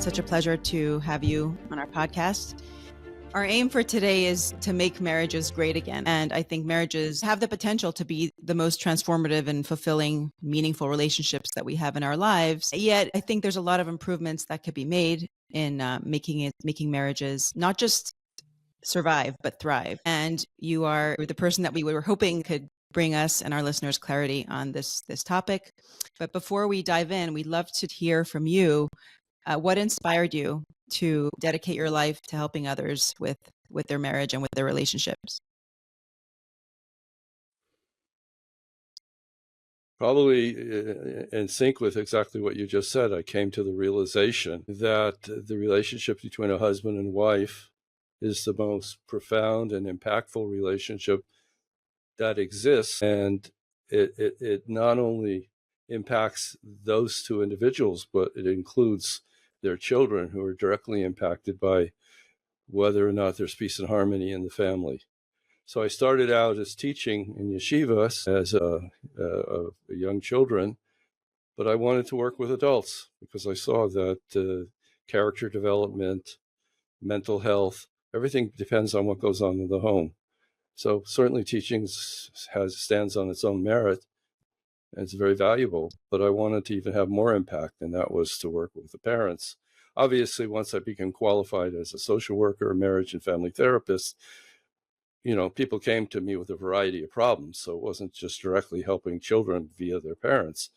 such a pleasure to have you on our podcast. Our aim for today is to make marriages great again. And I think marriages have the potential to be the most transformative and fulfilling, meaningful relationships that we have in our lives. Yet I think there's a lot of improvements that could be made in making marriages not just survive, but thrive. And you are the person that we were hoping could bring us and our listeners clarity on this topic. But before we dive in, we'd love to hear from you. What inspired you to dedicate your life to helping others with their marriage and with their relationships? Probably in sync with exactly what you just said. I came to the realization that the relationship between a husband and wife is the most profound and impactful relationship that exists. And it not only impacts those two individuals, but it includes their children who are directly impacted by whether or not there's peace and harmony in the family. So I started out as teaching in yeshivas as a young children, but I wanted to work with adults because I saw that character development, mental health, everything depends on what goes on in the home. So certainly teaching stands on its own merit, and it's very valuable, but I wanted to even have more impact, and that was to work with the parents. Obviously, once I became qualified as a social worker, a marriage and family therapist, people came to me with a variety of problems. So it wasn't just directly helping children via their parents.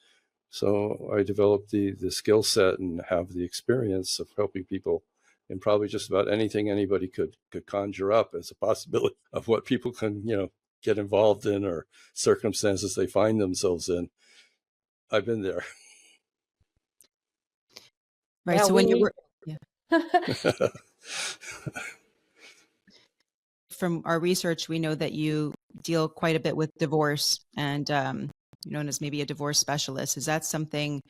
So I developed the skill set and have the experience of helping people in probably just about anything anybody could conjure up as a possibility of what people can, get involved in or circumstances they find themselves in. I've been there. Right. So when you were, from our research, we know that you deal quite a bit with divorce and you're known as maybe a divorce specialist. Is that something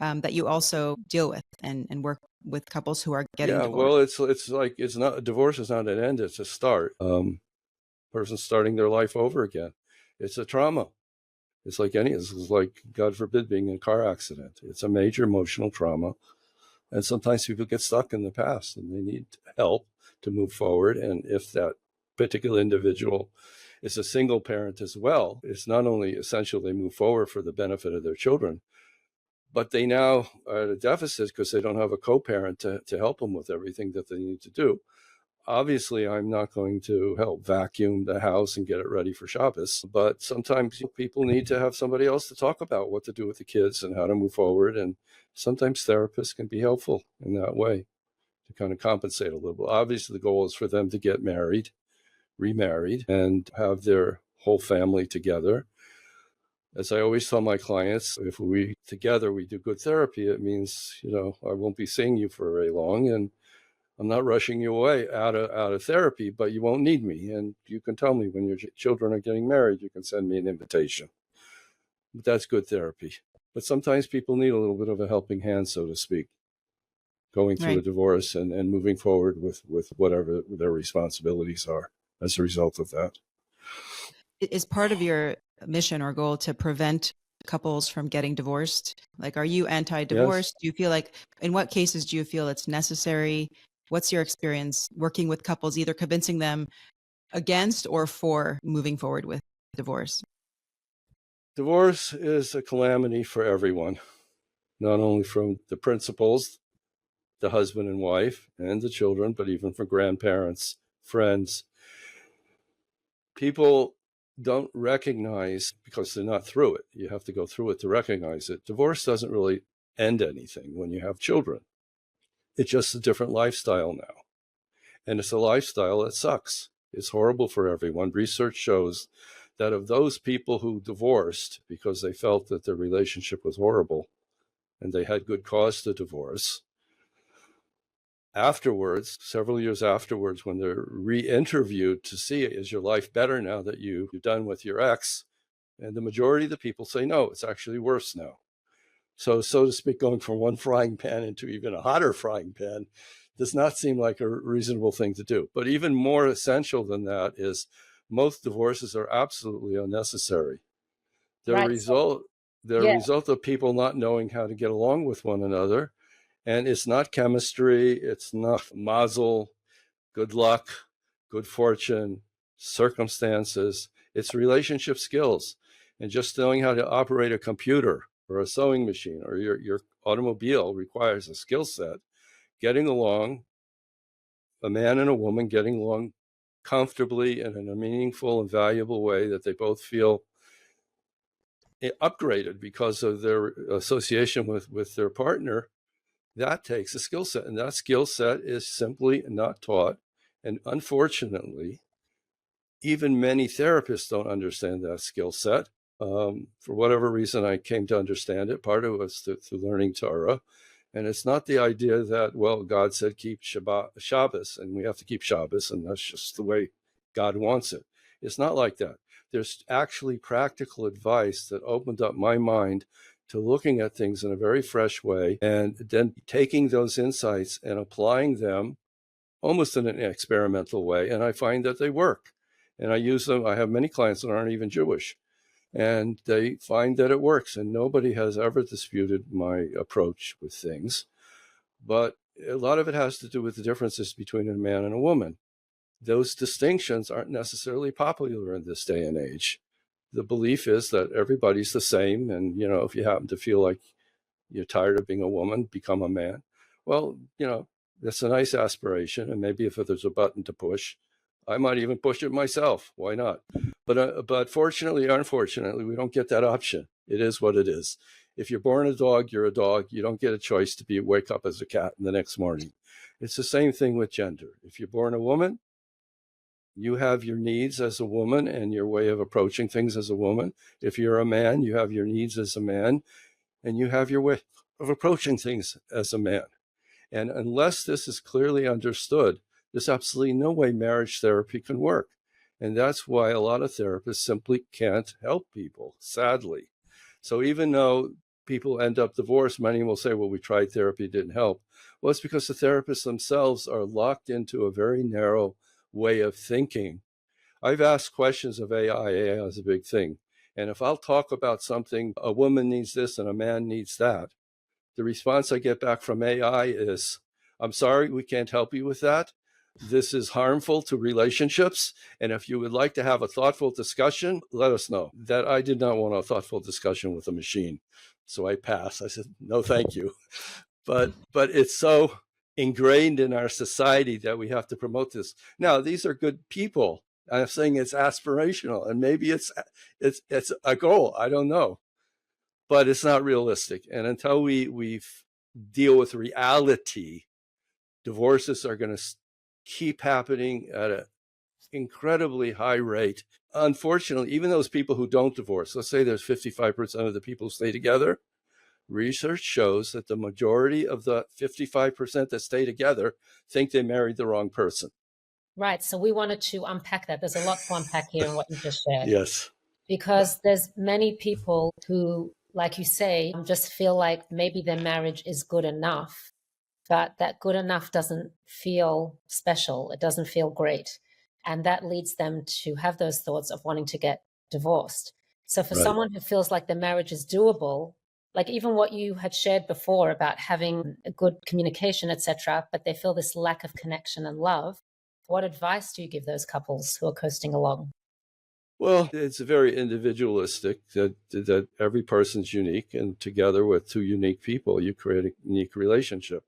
that you also deal with and work with couples who are getting divorced? Well, it's not, divorce is not an end, it's a start. Person starting their life over again. It's a trauma. This is like, God forbid, being in a car accident. It's a major emotional trauma. And sometimes people get stuck in the past and they need help to move forward. And if that particular individual is a single parent as well, it's not only essential they move forward for the benefit of their children, but they now are at a deficit because they don't have a co-parent to help them with everything that they need to do. Obviously, I'm not going to help vacuum the house and get it ready for Shabbos, but sometimes people need to have somebody else to talk about what to do with the kids and how to move forward. And sometimes therapists can be helpful in that way to kind of compensate a little. Obviously, the goal is for them to get married, remarried, and have their whole family together. As I always tell my clients, if we together we do good therapy, it means, I won't be seeing you for very long, and I'm not rushing you away out of therapy, but you won't need me. And you can tell me when your children are getting married, you can send me an invitation. But that's good therapy. But sometimes people need a little bit of a helping hand, so to speak, going through a divorce and moving forward with whatever their responsibilities are as a result of that. Is part of your mission or goal to prevent couples from getting divorced? Like, are you anti-divorce? Yes. Do you feel like, in what cases do you feel it's necessary? What's your experience working with couples, either convincing them against or for moving forward with divorce? Divorce is a calamity for everyone, not only from the principals, the husband and wife, and the children, but even for grandparents, friends. People don't recognize, because they're not through it. You have to go through it to recognize it. Divorce doesn't really end anything when you have children. It's just a different lifestyle now. And it's a lifestyle that sucks. It's horrible for everyone. Research shows that of those people who divorced because they felt that their relationship was horrible and they had good cause to divorce, afterwards, several years afterwards, when they're re-interviewed to see, is your life better now that you're done with your ex? And the majority of the people say, no, it's actually worse now. So to speak, going from one frying pan into even a hotter frying pan does not seem like a reasonable thing to do. But even more essential than that is most divorces are absolutely unnecessary. They're a result of people not knowing how to get along with one another And it's not chemistry, it's not mazel, good luck, good fortune, circumstances. It's relationship skills. And just knowing how to operate a computer or a sewing machine or your automobile requires a skill set. Getting along, a man and a woman getting along comfortably and in a meaningful and valuable way that they both feel upgraded because of their association with their partner, that takes a skill set. And that skill set is simply not taught. And unfortunately, even many therapists don't understand that skill set. For whatever reason, I came to understand it. Part of it was through learning Torah. And it's not the idea that, well, God said keep Shabbos, and we have to keep Shabbos, and that's just the way God wants it. It's not like that. There's actually practical advice that opened up my mind to looking at things in a very fresh way, and then taking those insights and applying them almost in an experimental way. And I find that they work. And I use them. I have many clients that aren't even Jewish, and they find that it works. And nobody has ever disputed my approach with things. But a lot of it has to do with the differences between a man and a woman. Those distinctions aren't necessarily popular in this day and age. The belief is that everybody's the same. And, if you happen to feel like you're tired of being a woman, become a man. Well, that's a nice aspiration. And maybe if there's a button to push, I might even push it myself. Why not? But fortunately or unfortunately, we don't get that option. It is what it is. If you're born a dog, you're a dog. You don't get a choice to wake up as a cat in the next morning. It's the same thing with gender. If you're born a woman, you have your needs as a woman and your way of approaching things as a woman. If you're a man, you have your needs as a man and you have your way of approaching things as a man. And unless this is clearly understood, there's absolutely no way marriage therapy can work. And that's why a lot of therapists simply can't help people, sadly. So even though people end up divorced, many will say, well, we tried therapy, it didn't help. Well, it's because the therapists themselves are locked into a very narrow way of thinking. I've asked questions of AI. AI is a big thing. And if I'll talk about something, a woman needs this and a man needs that, the response I get back from AI is, I'm sorry, we can't help you with that. This is harmful to relationships. And if you would like to have a thoughtful discussion, let us know. That I did not want a thoughtful discussion with a machine. So I passed. I said, no, thank you. But it's so ingrained in our society that we have to promote this. Now, these are good people. I'm saying it's aspirational, and maybe it's a goal. I don't know. But it's not realistic. And until we deal with reality, divorces are going to keep happening at an incredibly high rate. Unfortunately, even those people who don't divorce, let's say there's 55% of the people who stay together, research shows that the majority of the 55% that stay together think they married the wrong person. Right. So we wanted to unpack that. There's a lot to unpack here in what you just shared. Yes. Because there's many people who, like you say, just feel like maybe their marriage is good enough, but that good enough doesn't feel special. It doesn't feel great. And that leads them to have those thoughts of wanting to get divorced. So for someone who feels like the marriage is doable, like even what you had shared before about having a good communication, etc., but they feel this lack of connection and love, what advice do you give those couples who are coasting along? Well, it's very individualistic that every person's unique, and together with two unique people, you create a unique relationship.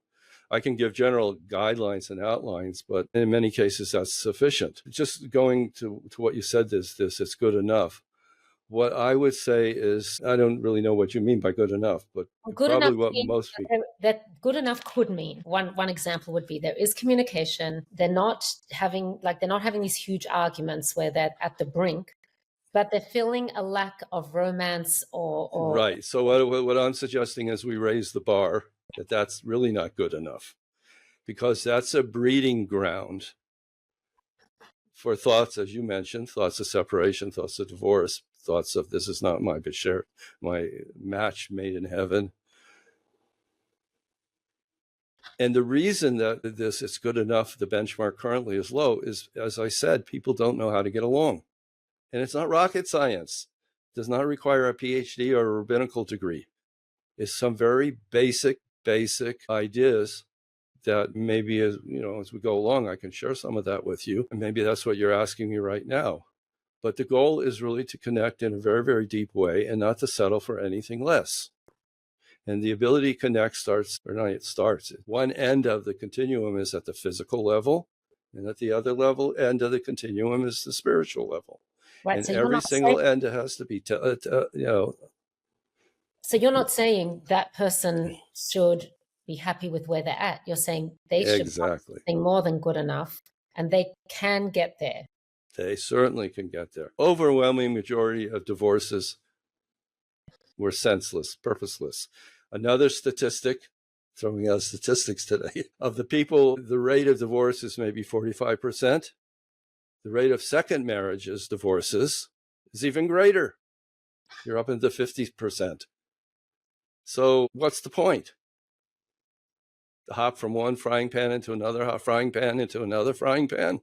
I can give general guidelines and outlines, but in many cases that's sufficient. Just going to what you said, it's good enough. What I would say is, I don't really know what you mean by good enough, but good probably enough what most people... That good enough could mean, one example would be there is communication. They're not having these huge arguments where they're at the brink, but they're feeling a lack of romance or... Right. So what I'm suggesting is we raise the bar, that's really not good enough, because that's a breeding ground for thoughts, as you mentioned, thoughts of separation, thoughts of divorce, thoughts of this is not my b'sher, my match made in heaven. And the reason that it's good enough, the benchmark currently is low, is, as I said, people don't know how to get along. And it's not rocket science. It does not require a PhD or a rabbinical degree. It's some very basic basic ideas that maybe as we go along, I can share some of that with you. And maybe that's what you're asking me right now. But the goal is really to connect in a very, very deep way and not to settle for anything less. And the ability to connect starts. One end of the continuum is at the physical level, and at the other end of the continuum is the spiritual level. Right. And So every single end has to be, So you're not saying that person should be happy with where they're at. You're saying they should exactly. want something more than good enough, and they can get there. They certainly can get there. Overwhelming majority of divorces were senseless, purposeless. Another statistic, throwing out statistics today, of the people, the rate of divorce is maybe 45%. The rate of second marriages, divorces, is even greater. You're up into 50%. So what's the point? To hop from one frying pan into another frying pan into another frying pan?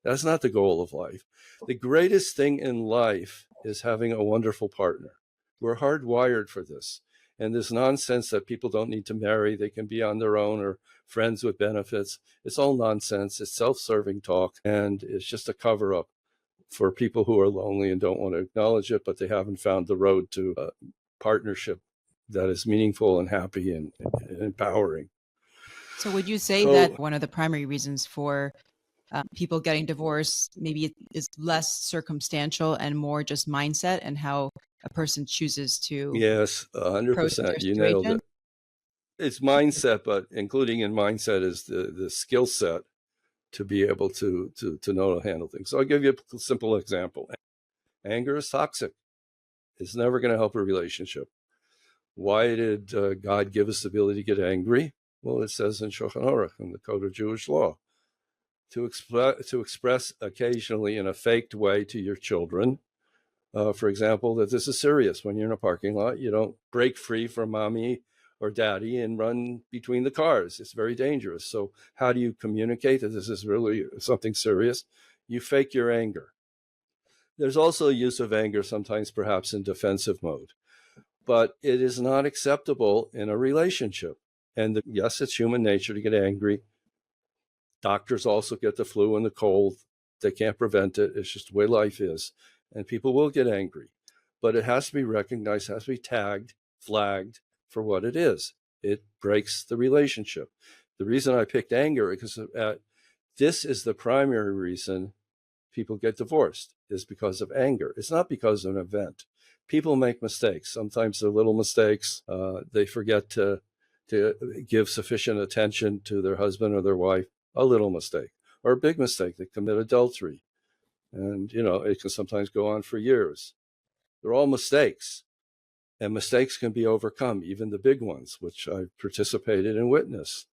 That's not the goal of life. The greatest thing in life is having a wonderful partner. We're hardwired for this. And this nonsense that people don't need to marry, they can be on their own or friends with benefits, it's all nonsense. It's self-serving talk, and it's just a cover-up for people who are lonely and don't want to acknowledge it, but they haven't found the road to a partnership that is meaningful and happy and empowering. So would you say that one of the primary reasons for people getting divorced maybe is less circumstantial and more just mindset and how a person chooses to? Yes, 100%. You nailed it. It's mindset, but including in mindset is the skill set to be able to know how to handle things. So I'll give you a simple example. Anger is toxic. It's never going to help a relationship. Why did God give us the ability to get angry? Well, it says in Shulchan Aruch, in the Code of Jewish Law, to express occasionally in a faked way to your children, for example, that this is serious. When you're in a parking lot, you don't break free from mommy or daddy and run between the cars. It's very dangerous. So how do you communicate that this is really something serious? You fake your anger. There's also a use of anger sometimes perhaps in defensive mode, but it is not acceptable in a relationship. And yes, it's human nature to get angry. Doctors also get the flu and the cold. They can't prevent it. It's just the way life is. And people will get angry. But it has to be recognized, has to be tagged, flagged for what it is. It breaks the relationship. The reason I picked anger is because this is the primary reason people get divorced, is because of anger. It's not because of an event. People make mistakes. Sometimes they're little mistakes. They forget to give sufficient attention to their husband or their wife. A little mistake, or a big mistake. They commit adultery. And, it can sometimes go on for years. They're all mistakes. And mistakes can be overcome, even the big ones, which I've participated and witnessed.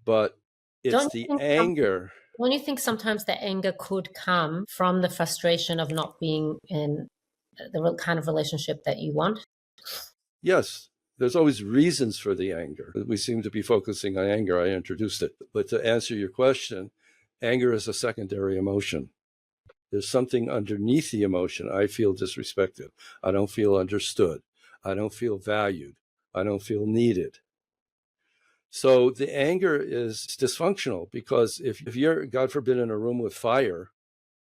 But it's the anger. Don't you think sometimes the anger could come from the frustration of not being in the kind of relationship that you want? Yes. There's always reasons for the anger. We seem to be focusing on anger. I introduced it. But to answer your question, anger is a secondary emotion. There's something underneath the emotion. I feel disrespected. I don't feel understood. I don't feel valued. I don't feel needed. So the anger is dysfunctional because if you're, God forbid, in a room with fire,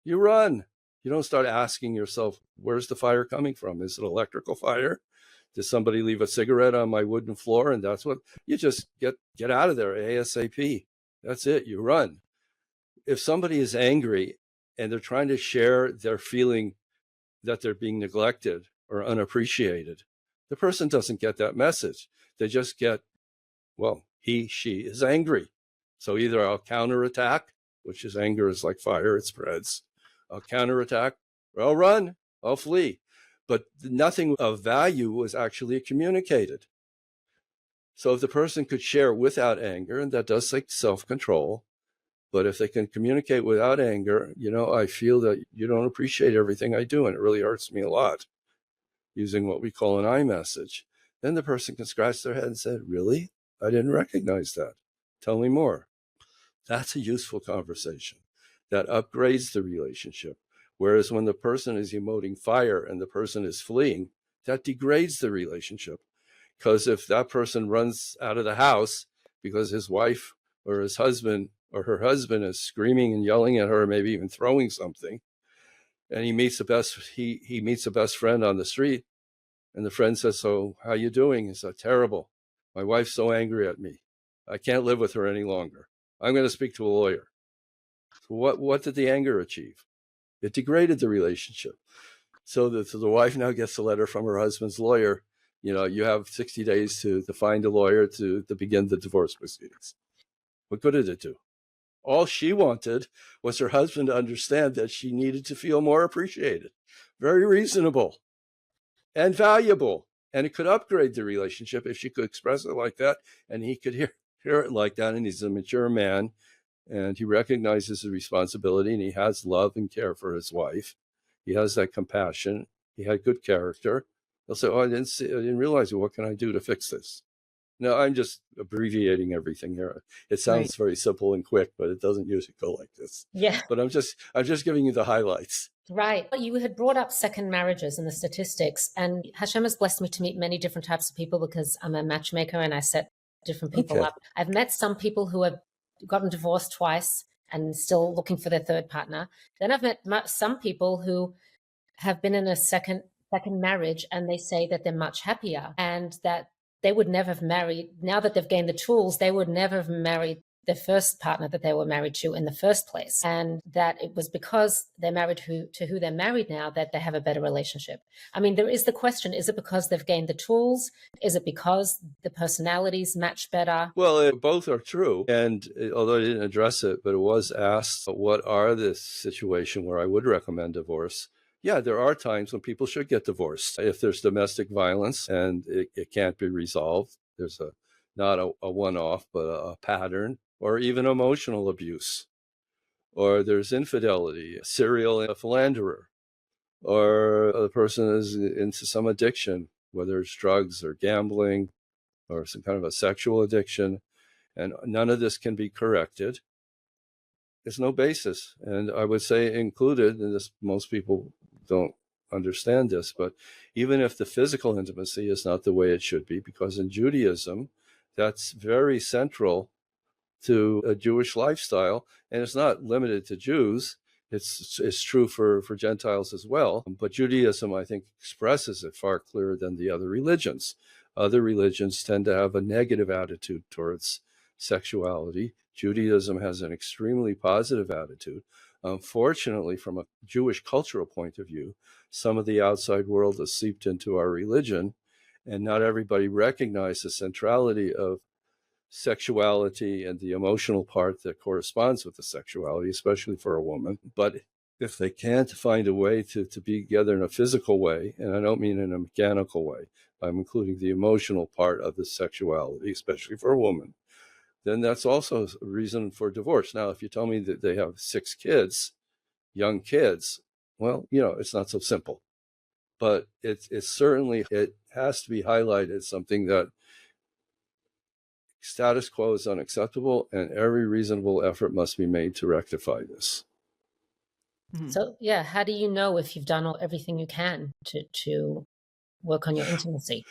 you run. You don't start asking yourself, where's the fire coming from? Is it electrical fire? Did somebody leave a cigarette on my wooden floor? And that's what you just get out of there ASAP. That's it. You run. If somebody is angry and they're trying to share their feeling that they're being neglected or unappreciated, the person doesn't get that message. They just get, well, she is angry. So either I'll counterattack, which is anger is like fire, it spreads. I'll counterattack, or I'll run, I'll flee. But nothing of value was actually communicated. So if the person could share without anger, and that does take self-control, but if they can communicate without anger, I feel that you don't appreciate everything I do, and it really hurts me a lot, using what we call an I message, then the person can scratch their head and say, really? I didn't recognize that. Tell me more. That's a useful conversation that upgrades the relationship. Whereas when the person is emoting fire and the person is fleeing, that degrades the relationship Because if that person runs out of the house because his wife or his husband or her husband is screaming and yelling at her, maybe even throwing something, and he meets the best friend on the street, and the friend says, "So how you doing?" He said, "Terrible. My wife's so angry at me. I can't live with her any longer. I'm going to speak to a lawyer." So what did the anger achieve? It degraded the relationship. So the wife now gets a letter from her husband's lawyer. You have 60 days to find a lawyer to begin the divorce proceedings. What good did it do? All she wanted was her husband to understand that she needed to feel more appreciated, very reasonable and valuable. And it could upgrade the relationship if she could express it like that, and he could hear it like that. And he's a mature man, and he recognizes his responsibility, and he has love and care for his wife. He has that compassion. He had good character. They'll say, "Oh, I didn't realize it. What can I do to fix this?" No, I'm just abbreviating everything here. It sounds very simple and quick, but it doesn't usually go like this. Yeah. But I'm just giving you the highlights. Right. You had brought up second marriages and the statistics, and Hashem has blessed me to meet many different types of people because I'm a matchmaker and I set different people up. I've met some people who have gotten divorced twice and still looking for their third partner. Then I've met some people who have been in a second marriage, and they say that they're much happier and that they would never have married. Now that they've gained the tools, they would never have married the first partner that they were married to in the first place. And that it was because they're married to who they're married now that they have a better relationship. I mean, there is the question, is it because they've gained the tools? Is it because the personalities match better? Well, both are true. And although I didn't address it, but it was asked, what are the situation where I would recommend divorce? Yeah, there are times when people should get divorced. If there's domestic violence and it can't be resolved, there's not a one-off, but a pattern, or even emotional abuse, or there's infidelity, a serial philanderer, or the person is into some addiction, whether it's drugs or gambling or some kind of a sexual addiction, and none of this can be corrected. There's no basis. And I would say included, and this, most people don't understand this, but even if the physical intimacy is not the way it should be, because in Judaism, that's very central to a Jewish lifestyle, and it's not limited to Jews. It's true for Gentiles as well. But Judaism, I think, expresses it far clearer than the other religions. Other religions tend to have a negative attitude towards sexuality. Judaism has an extremely positive attitude. Unfortunately, from a Jewish cultural point of view, some of the outside world has seeped into our religion, and not everybody recognizes the centrality of sexuality and the emotional part that corresponds with the sexuality, especially for a woman. But if they can't find a way to be together in a physical way, and I don't mean in a mechanical way, I'm including the emotional part of the sexuality, especially for a woman, then that's also a reason for divorce. Now, if you tell me that they have 6 kids, young kids, well, it's not so simple. But it's certainly, it has to be highlighted, something that status quo is unacceptable, and every reasonable effort must be made to rectify this. Mm-hmm. So, yeah, how do you know if you've done everything you can to work on your intimacy?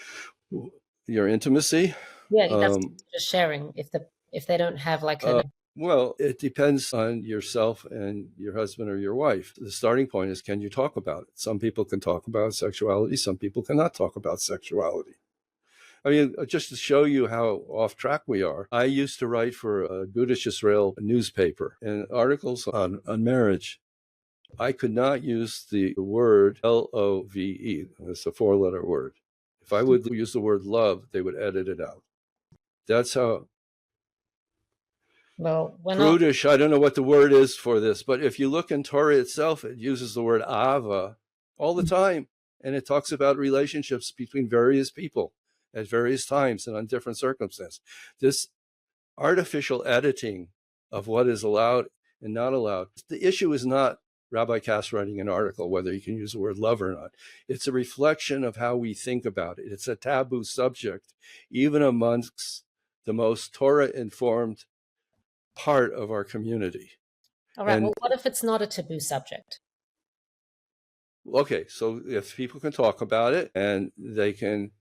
Your intimacy? Yeah, that's just sharing. If they don't have like well, it depends on yourself and your husband or your wife. The starting point is, can you talk about it? Some people can talk about sexuality. Some people cannot talk about sexuality. I mean, just to show you how off track we are, I used to write for a Gudish Israel newspaper, and articles on marriage. I could not use the word L-O-V-E. It's a 4-letter word. If I would use the word love, they would edit it out. That's how prudish, I don't know what the word is for this, but if you look in Torah itself, it uses the word ahava all the time. And it talks about relationships between various people at various times and on different circumstances. This artificial editing of what is allowed and not allowed. The issue is not Rabbi Kass writing an article, whether you can use the word love or not. It's a reflection of how we think about it. It's a taboo subject, even amongst the most Torah-informed part of our community. All right, well, what if it's not a taboo subject? Okay, so if people can talk about it and they can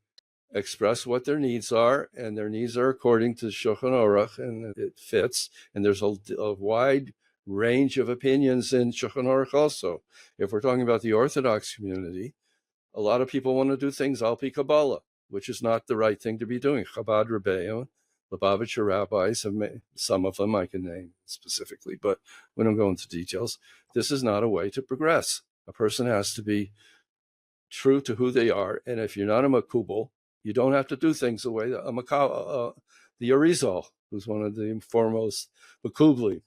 express what their needs are, and their needs are according to Shulchan Aruch, and it fits. And there's a wide range of opinions in Shulchan Aruch also. If we're talking about the Orthodox community, a lot of people want to do things al pi Kabbalah, which is not the right thing to be doing. Chabad Rebbeim, Lubavitcher rabbis, some of them I can name specifically, but we don't go into details. This is not a way to progress. A person has to be true to who they are, and if you're not a makubal, you don't have to do things the way the Arizal, who's one of the foremost makubli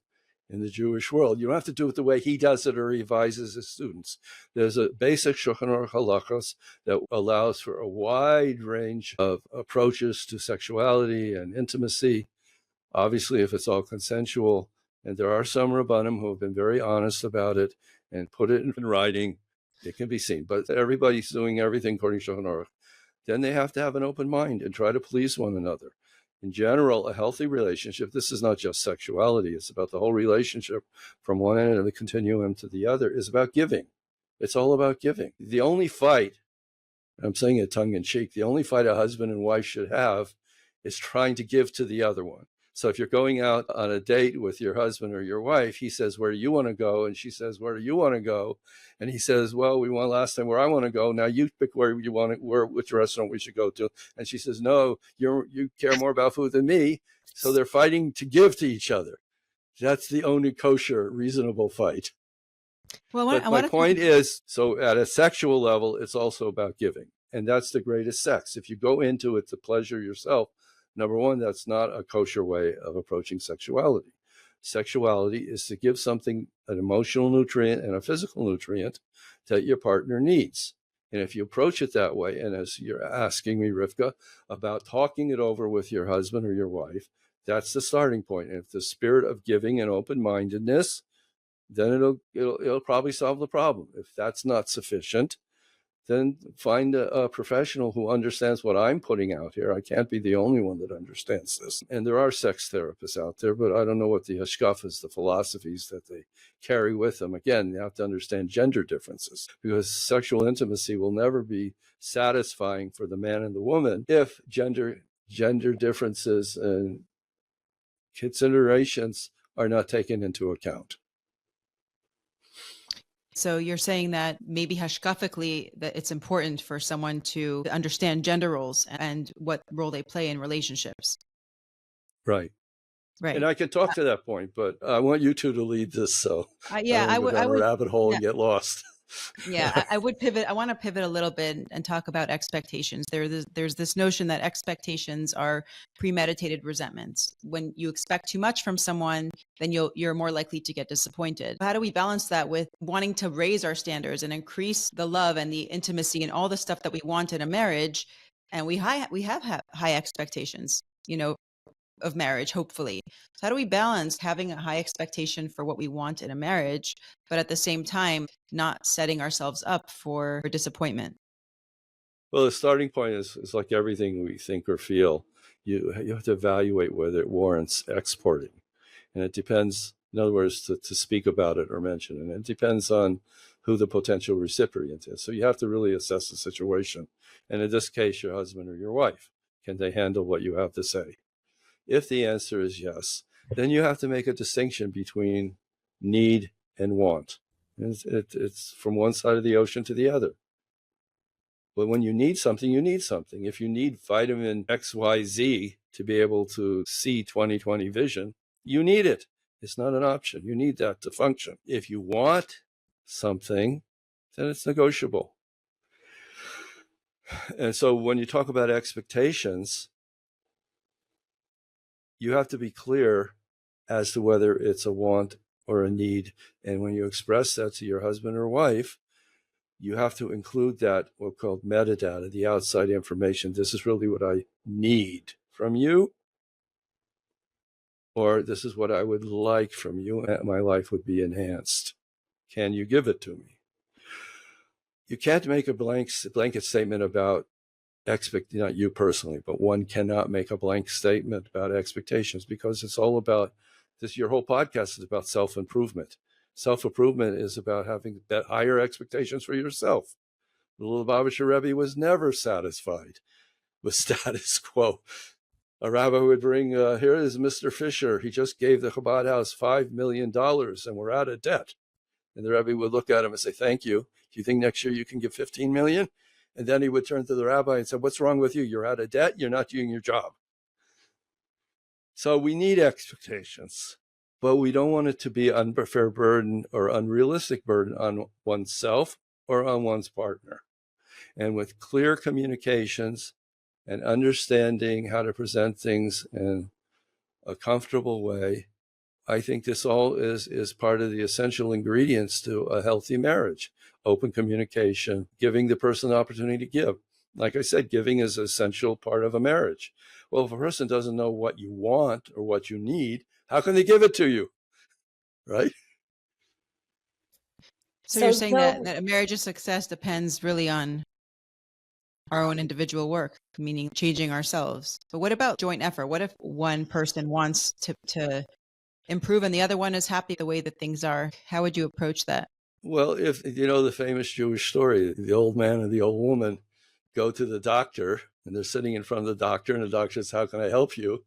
in the Jewish world. You don't have to do it the way he does it or he advises his students. There's a basic Shulchan Aruch halachos that allows for a wide range of approaches to sexuality and intimacy, obviously if it's all consensual. And there are some Rabbanim who have been very honest about it and put it in writing. It can be seen. But everybody's doing everything according to Shulchan Aruch. Then they have to have an open mind and try to please one another. In general, a healthy relationship, this is not just sexuality, it's about the whole relationship from one end of the continuum to the other, is about giving. It's all about giving. The only fight, I'm saying it tongue in cheek, the only fight a husband and wife should have is trying to give to the other one. So if you're going out on a date with your husband or your wife, he says, where do you want to go? And she says, where do you want to go? And he says, well, we went last time where I want to go. Now you pick where you want to, which restaurant we should go to. And she says, no, you care more about food than me. So they're fighting to give to each other. That's the only kosher, reasonable fight. Well, my point is, so at a sexual level, it's also about giving. And that's the greatest sex. If you go into it to pleasure yourself, number one, that's not a kosher way of approaching sexuality. Sexuality is to give something, an emotional nutrient and a physical nutrient that your partner needs. And if you approach it that way, and as you're asking me, Rivkah, about talking it over with your husband or your wife, that's the starting point. And if the spirit of giving and open-mindedness, then it'll probably solve the problem. If that's not sufficient, then find a professional who understands what I'm putting out here. I can't be the only one that understands this. And there are sex therapists out there, but I don't know what the hashkafas, the philosophies that they carry with them. Again, you have to understand gender differences, because sexual intimacy will never be satisfying for the man and the woman if gender differences and considerations are not taken into account. So you're saying that maybe hashkafically that it's important for someone to understand gender roles and what role they play in relationships. Right. Right. And I can talk to that point, but I want you two to lead this, so I would go down a rabbit hole and get lost. Yeah, I would pivot. I want to pivot a little bit and talk about expectations. There's this notion that expectations are premeditated resentments. When you expect too much from someone, then you're more likely to get disappointed. How do we balance that with wanting to raise our standards and increase the love and the intimacy and all the stuff that we want in a marriage? And we have high expectations, of marriage, hopefully. So how do we balance having a high expectation for what we want in a marriage, but at the same time, not setting ourselves up for disappointment? Well, the starting point is like everything we think or feel. You have to evaluate whether it warrants exporting. And it depends, in other words, to speak about it or mention it. And it depends on who the potential recipient is. So you have to really assess the situation. And in this case, your husband or your wife, can they handle what you have to say? If the answer is yes, then you have to make a distinction between need and want. It's from one side of the ocean to the other. But when you need something, you need something. If you need vitamin XYZ to be able to see 20/20 vision, you need it. It's not an option. You need that to function. If you want something, then it's negotiable. And so when you talk about expectations, you have to be clear as to whether it's a want or a need. And when you express that to your husband or wife, you have to include that, what's called metadata, the outside information. This is really what I need from you, or this is what I would like from you, and my life would be enhanced. Can you give it to me? You can't make a blanket statement about not you personally, but one cannot make a blank statement about expectations, because it's all about this. Your whole podcast is about self-improvement. Self-improvement is about having higher expectations for yourself. The Lubavitcher Rebbe was never satisfied with status quo. A rabbi would bring, here is Mr. Fisher. He just gave the Chabad house $5 million and we're out of debt. And the rabbi would look at him and say, thank you. Do you think next year you can give 15 million? And then he would turn to the rabbi and say, what's wrong with you? You're out of debt. You're not doing your job. So we need expectations, but we don't want it to be an unfair burden or unrealistic burden on oneself or on one's partner. And with clear communications and understanding how to present things in a comfortable way, I think this all is part of the essential ingredients to a healthy marriage. Open communication, giving the person the opportunity to give. Like I said, giving is an essential part of a marriage. Well, if a person doesn't know what you want or what you need, how can they give it to you? Right? So you're saying that a marriage's success depends really on our own individual work, meaning changing ourselves. But what about joint effort? What if one person wants to improve and the other one is happy the way that things are? How would you approach that? Well, if you know the famous Jewish story, the old man and the old woman go to the doctor and they're sitting in front of the doctor and the doctor says, how can I help you?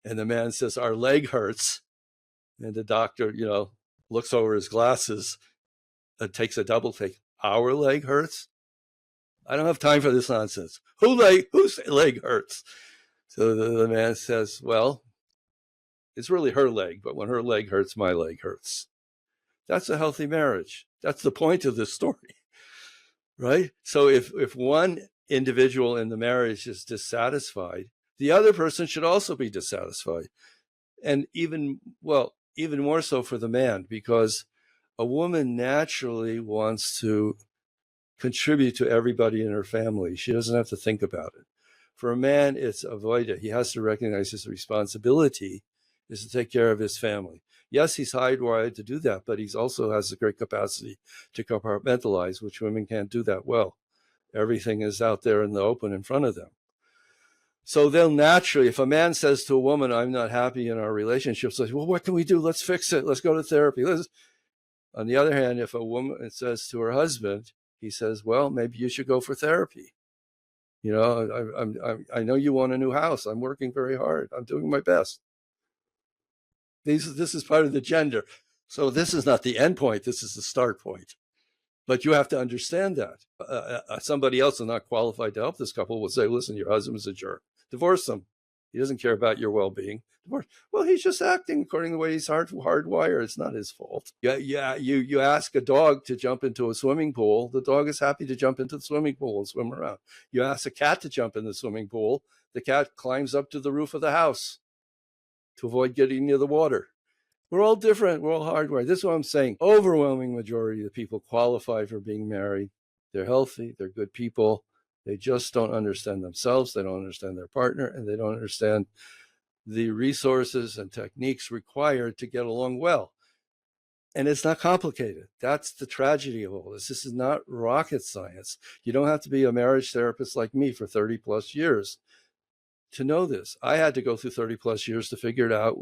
And the man says, our leg hurts. And the doctor, looks over his glasses and takes a double take. Our leg hurts? I don't have time for this nonsense. Whose leg hurts? So the man says, well, it's really her leg, but when her leg hurts, my leg hurts. That's a healthy marriage. That's the point of this story, right? So if one individual in the marriage is dissatisfied, the other person should also be dissatisfied. And even more so for the man, because a woman naturally wants to contribute to everybody in her family. She doesn't have to think about it. For a man, it's avoida. He has to recognize his responsibility is to take care of his family. Yes, he's hardwired to do that, but he also has a great capacity to compartmentalize, which women can't do that well. Everything is out there in the open in front of them. So they'll naturally, if a man says to a woman, I'm not happy in our relationship, say, well, what can we do? Let's fix it. Let's go to therapy. On the other hand, if a woman says to her husband, he says, well, maybe you should go for therapy. I know you want a new house. I'm working very hard. I'm doing my best. This is part of the gender. So this is not the end point. This is the start point. But you have to understand that. Somebody else is not qualified to help this couple will say, listen, your husband is a jerk. Divorce him. He doesn't care about your well-being. Divorce. Well, he's just acting according to the way he's hardwired. It's not his fault. Yeah. You ask a dog to jump into a swimming pool. The dog is happy to jump into the swimming pool and swim around. You ask a cat to jump in the swimming pool. The cat climbs up to the roof of the house to avoid getting near the water. We're all different. We're all hardwired. This is what I'm saying. Overwhelming majority of the people qualify for being married. They're healthy. They're good people. They just don't understand themselves. They don't understand their partner, and they don't understand the resources and techniques required to get along well. And it's not complicated. That's the tragedy of all this. This is not rocket science. You don't have to be a marriage therapist like me for 30 plus years to know this. I had to go through 30 plus years to figure it out,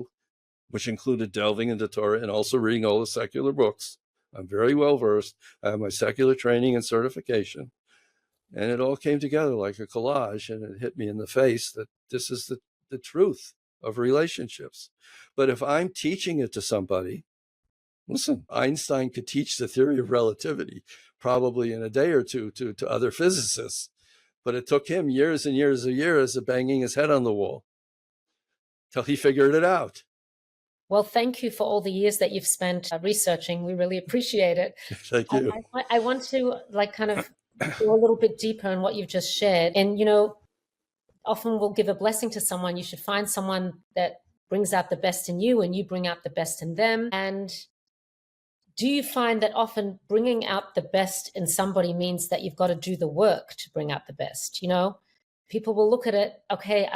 which included delving into Torah and also reading all the secular books. I'm very well versed. I have my secular training and certification. And it all came together like a collage, and it hit me in the face that this is the truth of relationships. But if I'm teaching it to somebody, listen, Einstein could teach the theory of relativity probably in a day or two to other physicists. But it took him years and years of banging his head on the wall till he figured it out. Well, thank you for all the years that you've spent researching. We really appreciate it. Thank you. I want to go a little bit deeper in what you've just shared. And, often we'll give a blessing to someone. You should find someone that brings out the best in you and you bring out the best in them. And do you find that often bringing out the best in somebody means that you've got to do the work to bring out the best? People will look at it, okay,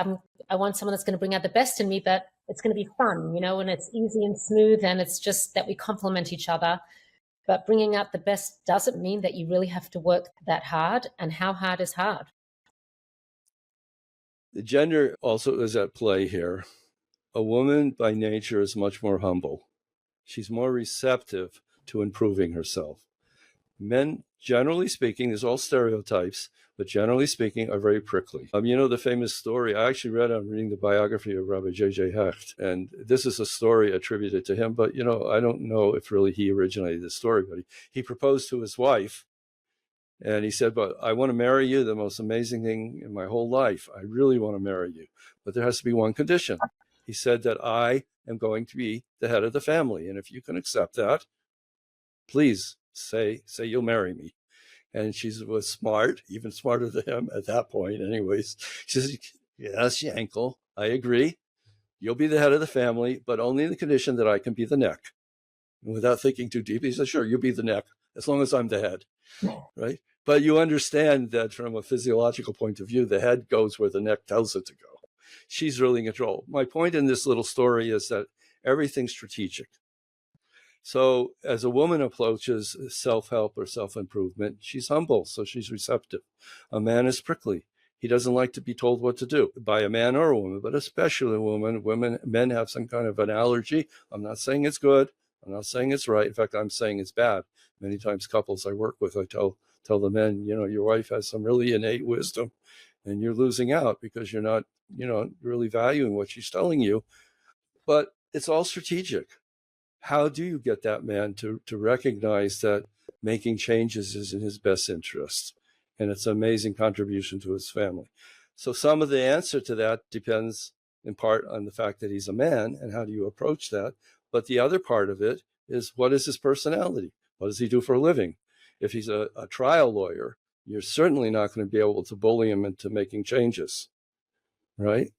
I want someone that's going to bring out the best in me, but it's going to be fun, and it's easy and smooth, and it's just that we complement each other. But bringing out the best doesn't mean that you really have to work that hard. And how hard is hard? The gender also is at play here. A woman by nature is much more humble. She's more receptive to improving herself. Men, generally speaking, there's all stereotypes, but generally speaking, are very prickly. You know the famous story, I'm reading the biography of Rabbi J.J. Hecht, and this is a story attributed to him, but, I don't know if really he originated the story, but he proposed to his wife, and he said, but I want to marry you, the most amazing thing in my whole life. I really want to marry you, but there has to be one condition. He said that I am going to be the head of the family, and if you can accept that, please say you'll marry me. And she was smart, even smarter than him at that point anyways. She says, yes, Yankel, I agree. You'll be the head of the family, but only in the condition that I can be the neck. And without thinking too deep, he said, sure, you'll be the neck, as long as I'm the head, right? But you understand that from a physiological point of view, the head goes where the neck tells it to go. She's really in control. My point in this little story is that everything's strategic. So as a woman approaches self-help or self-improvement, she's humble, so she's receptive. A man is prickly. He doesn't like to be told what to do by a man or a woman, but especially a woman. Men have some kind of an allergy. I'm not saying it's good. I'm not saying it's right. In fact, I'm saying it's bad. Many times couples I work with, I tell the men, your wife has some really innate wisdom and you're losing out because you're not, really valuing what she's telling you. But it's all strategic. How do you get that man to recognize that making changes is in his best interest? And it's an amazing contribution to his family. So some of the answer to that depends in part on the fact that he's a man and how do you approach that? But the other part of it is, what is his personality? What does he do for a living? If he's a trial lawyer, you're certainly not going to be able to bully him into making changes, right?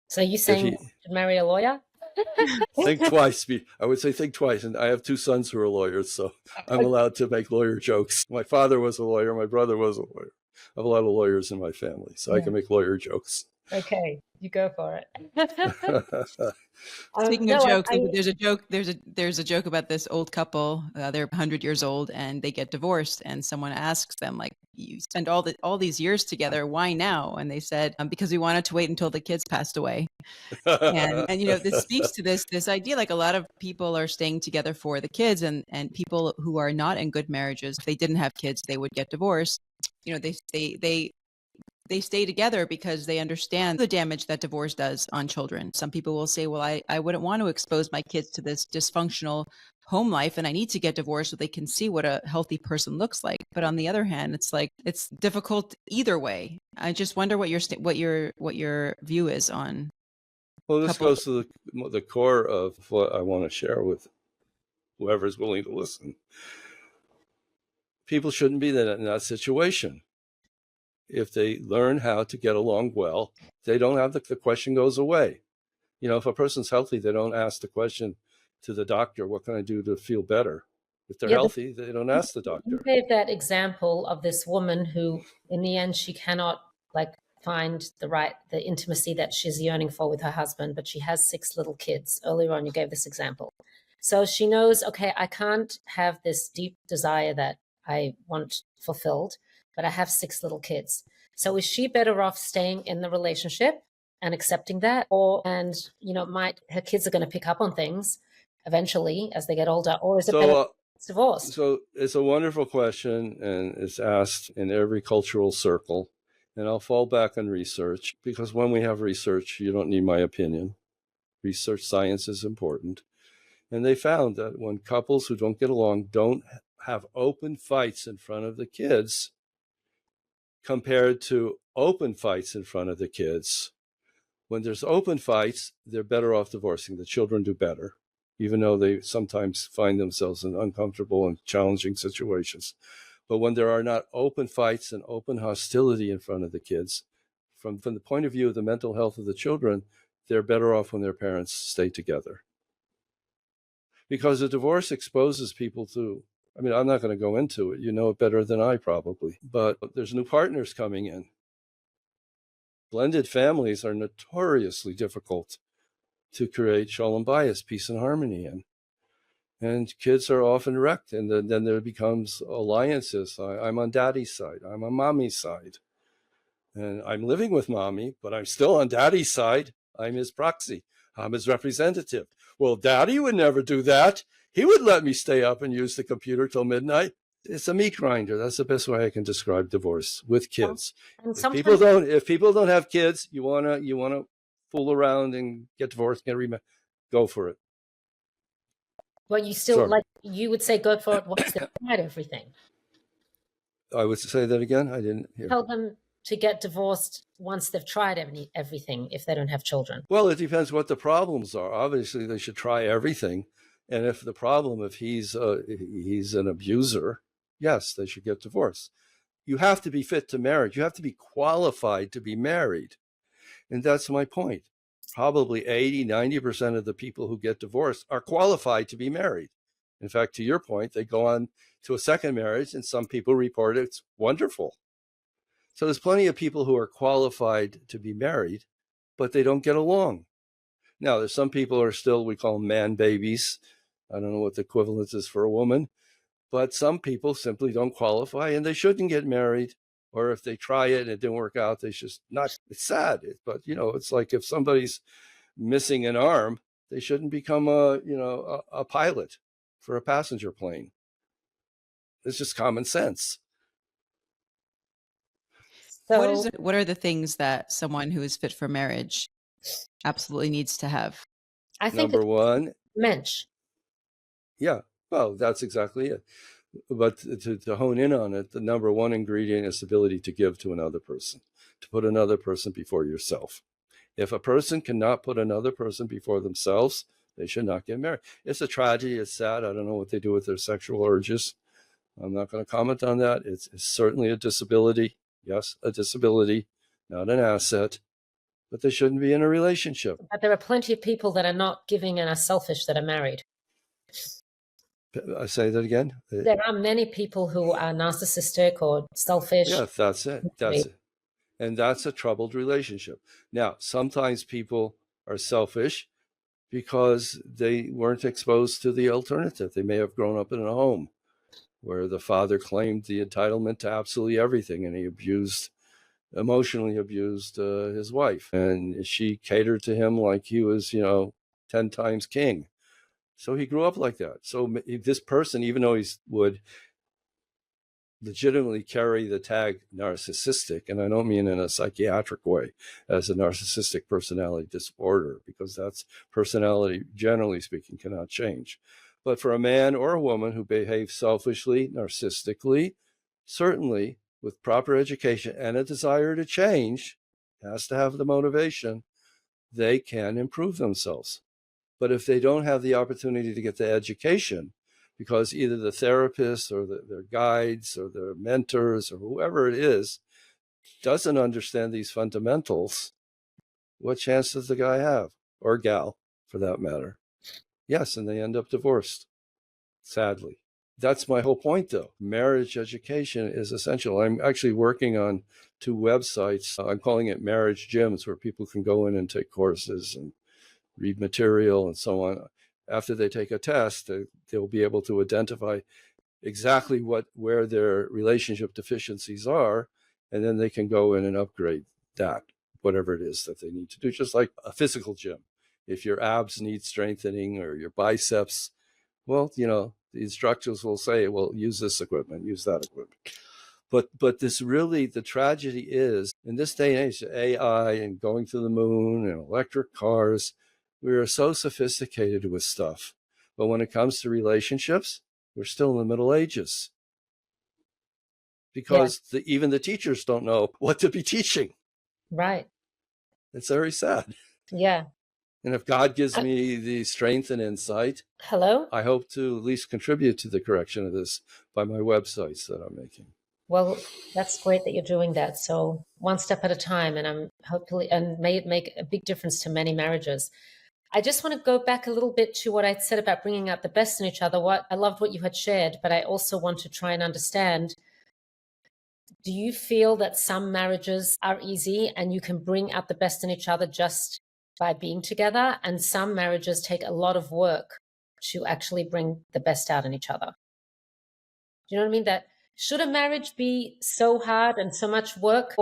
So you're saying to marry a lawyer? Think twice. I would say think twice. And I have two sons who are lawyers, so I'm allowed to make lawyer jokes. My father was a lawyer. My brother was a lawyer. I have a lot of lawyers in my family, so I can make lawyer jokes. Okay, you go for it. Speaking of jokes, there's a joke. There's a joke about this old couple. They're 100 years old and they get divorced. And someone asks them, like, "You spent all these years together. Why now?" And they said, "Because we wanted to wait until the kids passed away." And this speaks to this idea. Like, a lot of people are staying together for the kids, and people who are not in good marriages, if they didn't have kids, they would get divorced. They stay together because they understand the damage that divorce does on children. Some people will say, well, I wouldn't want to expose my kids to this dysfunctional home life, and I need to get divorced so they can see what a healthy person looks like. But on the other hand, it's like, it's difficult either way. I just wonder what your view is on. Well, this goes to the core of what I want to share with whoever is willing to listen. People shouldn't be in that situation. If they learn how to get along well, they don't have the question goes away. If a person's healthy, they don't ask the question to the doctor, what can I do to feel better? If they're healthy, they don't ask the doctor. You gave that example of this woman who, in the end, she cannot find the intimacy that she's yearning for with her husband, but she has 6 little kids. Earlier on, you gave this example. So she knows, okay, I can't have this deep desire that I want fulfilled, but I have 6 little kids. So is she better off staying in the relationship and accepting that? Her kids are going to pick up on things eventually as they get older, or is it better divorce? So it's a wonderful question, and it's asked in every cultural circle. And I'll fall back on research, because when we have research, you don't need my opinion. Research science is important. And they found that when couples who don't get along don't have open fights in front of the kids, compared to open fights in front of the kids, when there's open fights, they're better off divorcing. The children do better, even though they sometimes find themselves in uncomfortable and challenging situations. But when there are not open fights and open hostility in front of the kids, from the point of view of the mental health of the children, they're better off when their parents stay together. Because a divorce exposes people to, I'm not going to go into it. You know it better than I probably, but there's new partners coming in. Blended families are notoriously difficult to create shalom bayis, peace and harmony in. And kids are often wrecked, and then there becomes alliances. I'm on daddy's side. I'm on mommy's side. And I'm living with mommy, but I'm still on daddy's side. I'm his proxy. I'm his representative. Well, daddy would never do that. He would let me stay up and use the computer till midnight. It's a meat grinder. That's the best way I can describe divorce with kids. And If people sometimes, don't have kids, you wanna fool around and get divorced, go for it. well, you still Sorry, like you would say go for it once they've tried everything. I would say that again. I didn't hear. Tell them to get divorced once they've tried everything if they don't have children. Well, it depends what the problems are. Obviously, they should try everything. And if he's an abuser, yes, they should get divorced. You have to be fit to marriage. You have to be qualified to be married. And that's my point. Probably 80, 90% of the people who get divorced are qualified to be married. In fact, to your point, they go on to a second marriage, and some people report it's wonderful. So there's plenty of people who are qualified to be married, but they don't get along. Now, there's some people who are still, we call them man babies. I don't know what the equivalent is for a woman, but some people simply don't qualify and they shouldn't get married. Or if they try it and it didn't work out, they just not, it's sad. But, it's like if somebody's missing an arm, they shouldn't become a pilot for a passenger plane. It's just common sense. So What are the things that someone who is fit for marriage absolutely needs to have? I think Number one, mensch. yeah, well, that's exactly it. But to hone in on it, the number one ingredient is the ability to give to another person, to put another person before yourself. If a person cannot put another person before themselves, they should not get married. It's a tragedy. It's sad. I don't know what they do with their sexual urges. I'm not going to comment on that. It's certainly a disability. Yes, a disability, not an asset. But they shouldn't be in a relationship. But there are plenty of people that are not giving and are selfish that are married. I say that again. There are many people who are narcissistic or selfish. Yeah, that's it. That's it. And that's a troubled relationship. Now, sometimes people are selfish because they weren't exposed to the alternative. They may have grown up in a home where the father claimed the entitlement to absolutely everything, and he emotionally abused his wife. And she catered to him like he was, 10 times king. So he grew up like that. So this person, even though he would legitimately carry the tag narcissistic, and I don't mean in a psychiatric way as a narcissistic personality disorder, because that's personality, generally speaking, cannot change. But for a man or a woman who behaves selfishly, narcissistically, certainly with proper education and a desire to change, has to have the motivation, they can improve themselves. But if they don't have the opportunity to get the education, because either the therapist or their guides or their mentors or whoever it is doesn't understand these fundamentals, what chance does the guy have, or gal for that matter? Yes, and they end up divorced, sadly. That's my whole point, though. Marriage education is essential. I'm actually working on 2 websites. I'm calling it marriage gyms, where people can go in and take courses and read material and so on. After they take a test, they'll be able to identify exactly where their relationship deficiencies are, and then they can go in and upgrade that, whatever it is that they need to do, just like a physical gym. If your abs need strengthening or your biceps, well, the instructors will say, well, use this equipment, use that equipment. But this really, the tragedy is, in this day and age, AI and going to the moon and electric cars, we are so sophisticated with stuff. But when it comes to relationships, we're still in the Middle Ages. Because even the teachers don't know what to be teaching. Right. It's very sad. Yeah. And if God gives me the strength and insight, hello, I hope to at least contribute to the correction of this by my websites that I'm making. Well, that's great that you're doing that. So one step at a time, and may it make a big difference to many marriages. I just want to go back a little bit to what I said about bringing out the best in each other. I loved what you had shared, but I also want to try and understand, do you feel that some marriages are easy and you can bring out the best in each other just by being together, and some marriages take a lot of work to actually bring the best out in each other? Do you know what I mean? That should a marriage be so hard and so much work,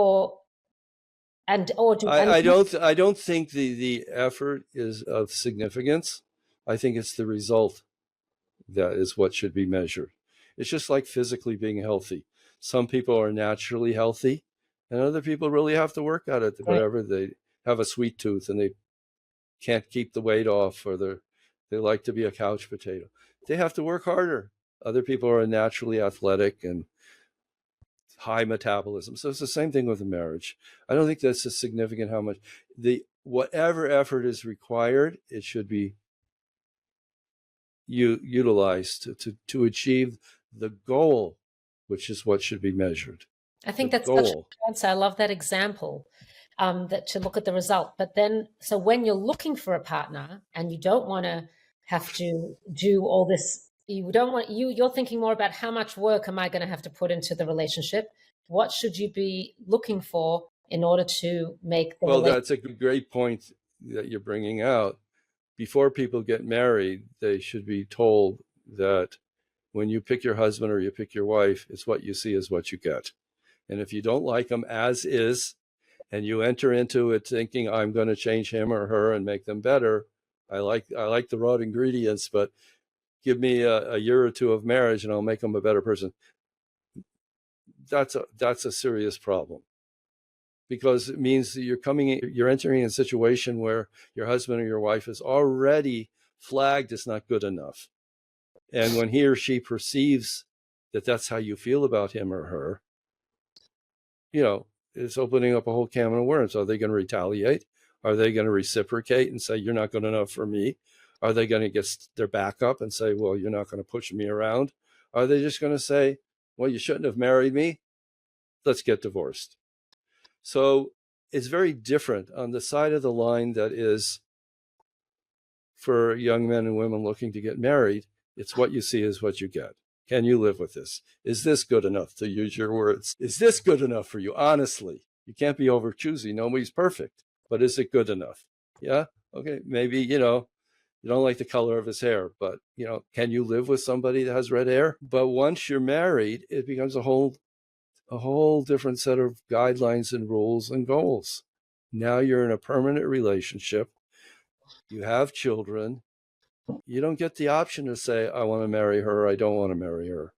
I don't think the effort is of significance. I think it's the result that is what should be measured. It's just like physically being healthy. Some people are naturally healthy, and other people really have to work at it. Right. Whatever, they have a sweet tooth and they can't keep the weight off, or they like to be a couch potato. They have to work harder. Other people are naturally athletic and high metabolism. So it's the same thing with a marriage. I don't think that's as significant how much whatever effort is required, it should be utilized to achieve the goal, which is what should be measured. I think The that's such a goal. good answer. I love that example, that to look at the result. But then, so when you're looking for a partner and you don't want to have to do all this, you're thinking more about how much work am I going to have to put into the relationship? What should you be looking for in order to make the Well, that's a great point that you're bringing out. Before people get married, they should be told that when you pick your husband or you pick your wife, it's what you see is what you get. And if you don't like them as is, and you enter into it thinking, I'm going to change him or her and make them better, I like the raw ingredients, but give me a year or two of marriage and I'll make them a better person. That's a serious problem, because it means that you're entering a situation where your husband or your wife is already flagged as not good enough. And when he or she perceives that that's how you feel about him or her, it's opening up a whole can of worms. Are they going to retaliate? Are they going to reciprocate and say, you're not good enough for me? Are they going to get their back up and say, well, you're not going to push me around? Are they just going to say, well, you shouldn't have married me? Let's get divorced. So it's very different on the side of the line that is for young men and women looking to get married. It's what you see is what you get. Can you live with this? Is this good enough, to use your words? Is this good enough for you? Honestly, you can't be over choosy. Nobody's perfect, but is it good enough? Yeah. Okay. Maybe, you don't like the color of his hair, but can you live with somebody that has red hair? But once you're married, it becomes a whole different set of guidelines and rules and goals. Now you're in a permanent relationship. You have children. You don't get the option to say, I want to marry her, I don't want to marry her.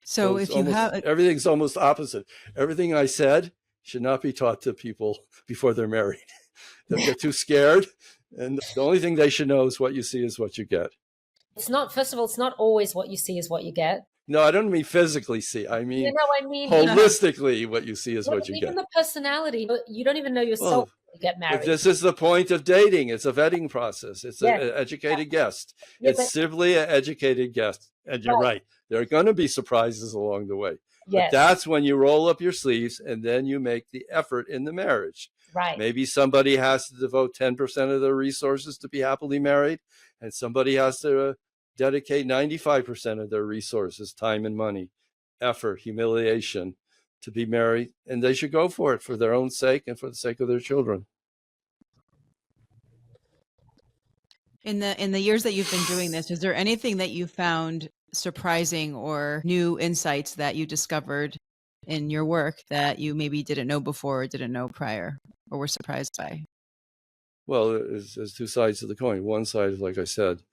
So if you have everything's almost opposite. Everything I said should not be taught to people before they're married. They'll get too scared. And the only thing they should know is what you see is what you get. It's not, first of all, it's not always what you see is what you get. No, I don't mean physically see. I mean, holistically, what you see is what you get. Even the personality, you don't even know yourself when you get married. But this is the point of dating. It's a vetting process. It's an educated guest. It's simply an educated guest. And you're right. There are going to be surprises along the way. But that's when you roll up your sleeves and then you make the effort in the marriage. Right. Maybe somebody has to devote 10% of their resources to be happily married, and somebody has to dedicate 95% of their resources, time and money, effort, humiliation, to be married, and they should go for it for their own sake and for the sake of their children. In the years that you've been doing this, is there anything that you found surprising or new insights that you discovered in your work that you maybe didn't know before or didn't know prior or were surprised by? Well, there's two sides of the coin. One side is, like I said,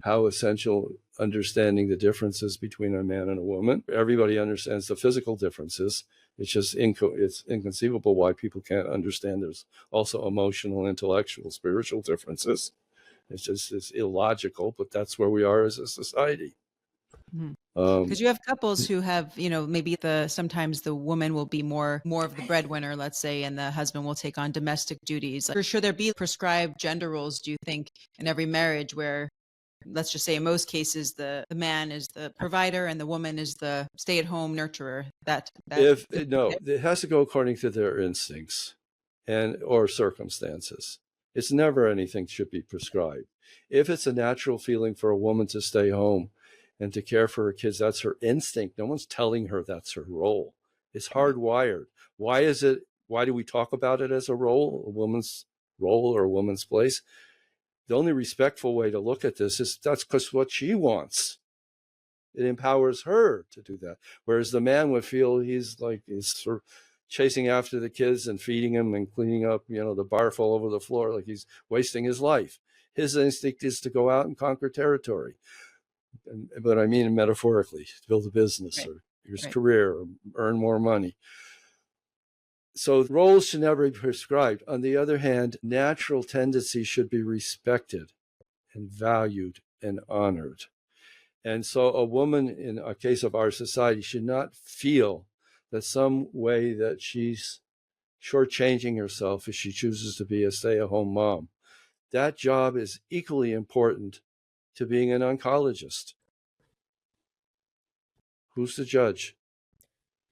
how essential understanding the differences between a man and a woman. Everybody understands the physical differences. It's just it's inconceivable why people can't understand there's also emotional, intellectual, spiritual differences. It's illogical, but that's where we are as a society. Because you have couples who have, maybe sometimes the woman will be more of the breadwinner, let's say, and the husband will take on domestic duties. Like, should there be prescribed gender roles, do you think, in every marriage where, let's just say in most cases, the man is the provider and the woman is the stay-at-home nurturer? It has to go according to their instincts or circumstances. It's never anything should be prescribed. If it's a natural feeling for a woman to stay home and to care for her kids, that's her instinct. No one's telling her that's her role. It's hardwired. Why do we talk about it as a role, a woman's role or a woman's place? The only respectful way to look at this is that's because what she wants. It empowers her to do that. Whereas the man would feel he's sort of chasing after the kids and feeding them and cleaning up, the barf all over the floor, like he's wasting his life. His instinct is to go out and conquer territory. But I mean metaphorically, to build a business Right. or his Right. career or earn more money. So roles should never be prescribed. On the other hand, natural tendencies should be respected and valued and honored. And so a woman in a case of our society should not feel that some way that she's shortchanging herself if she chooses to be a stay-at-home mom. That job is equally important to being an oncologist. Who's the judge?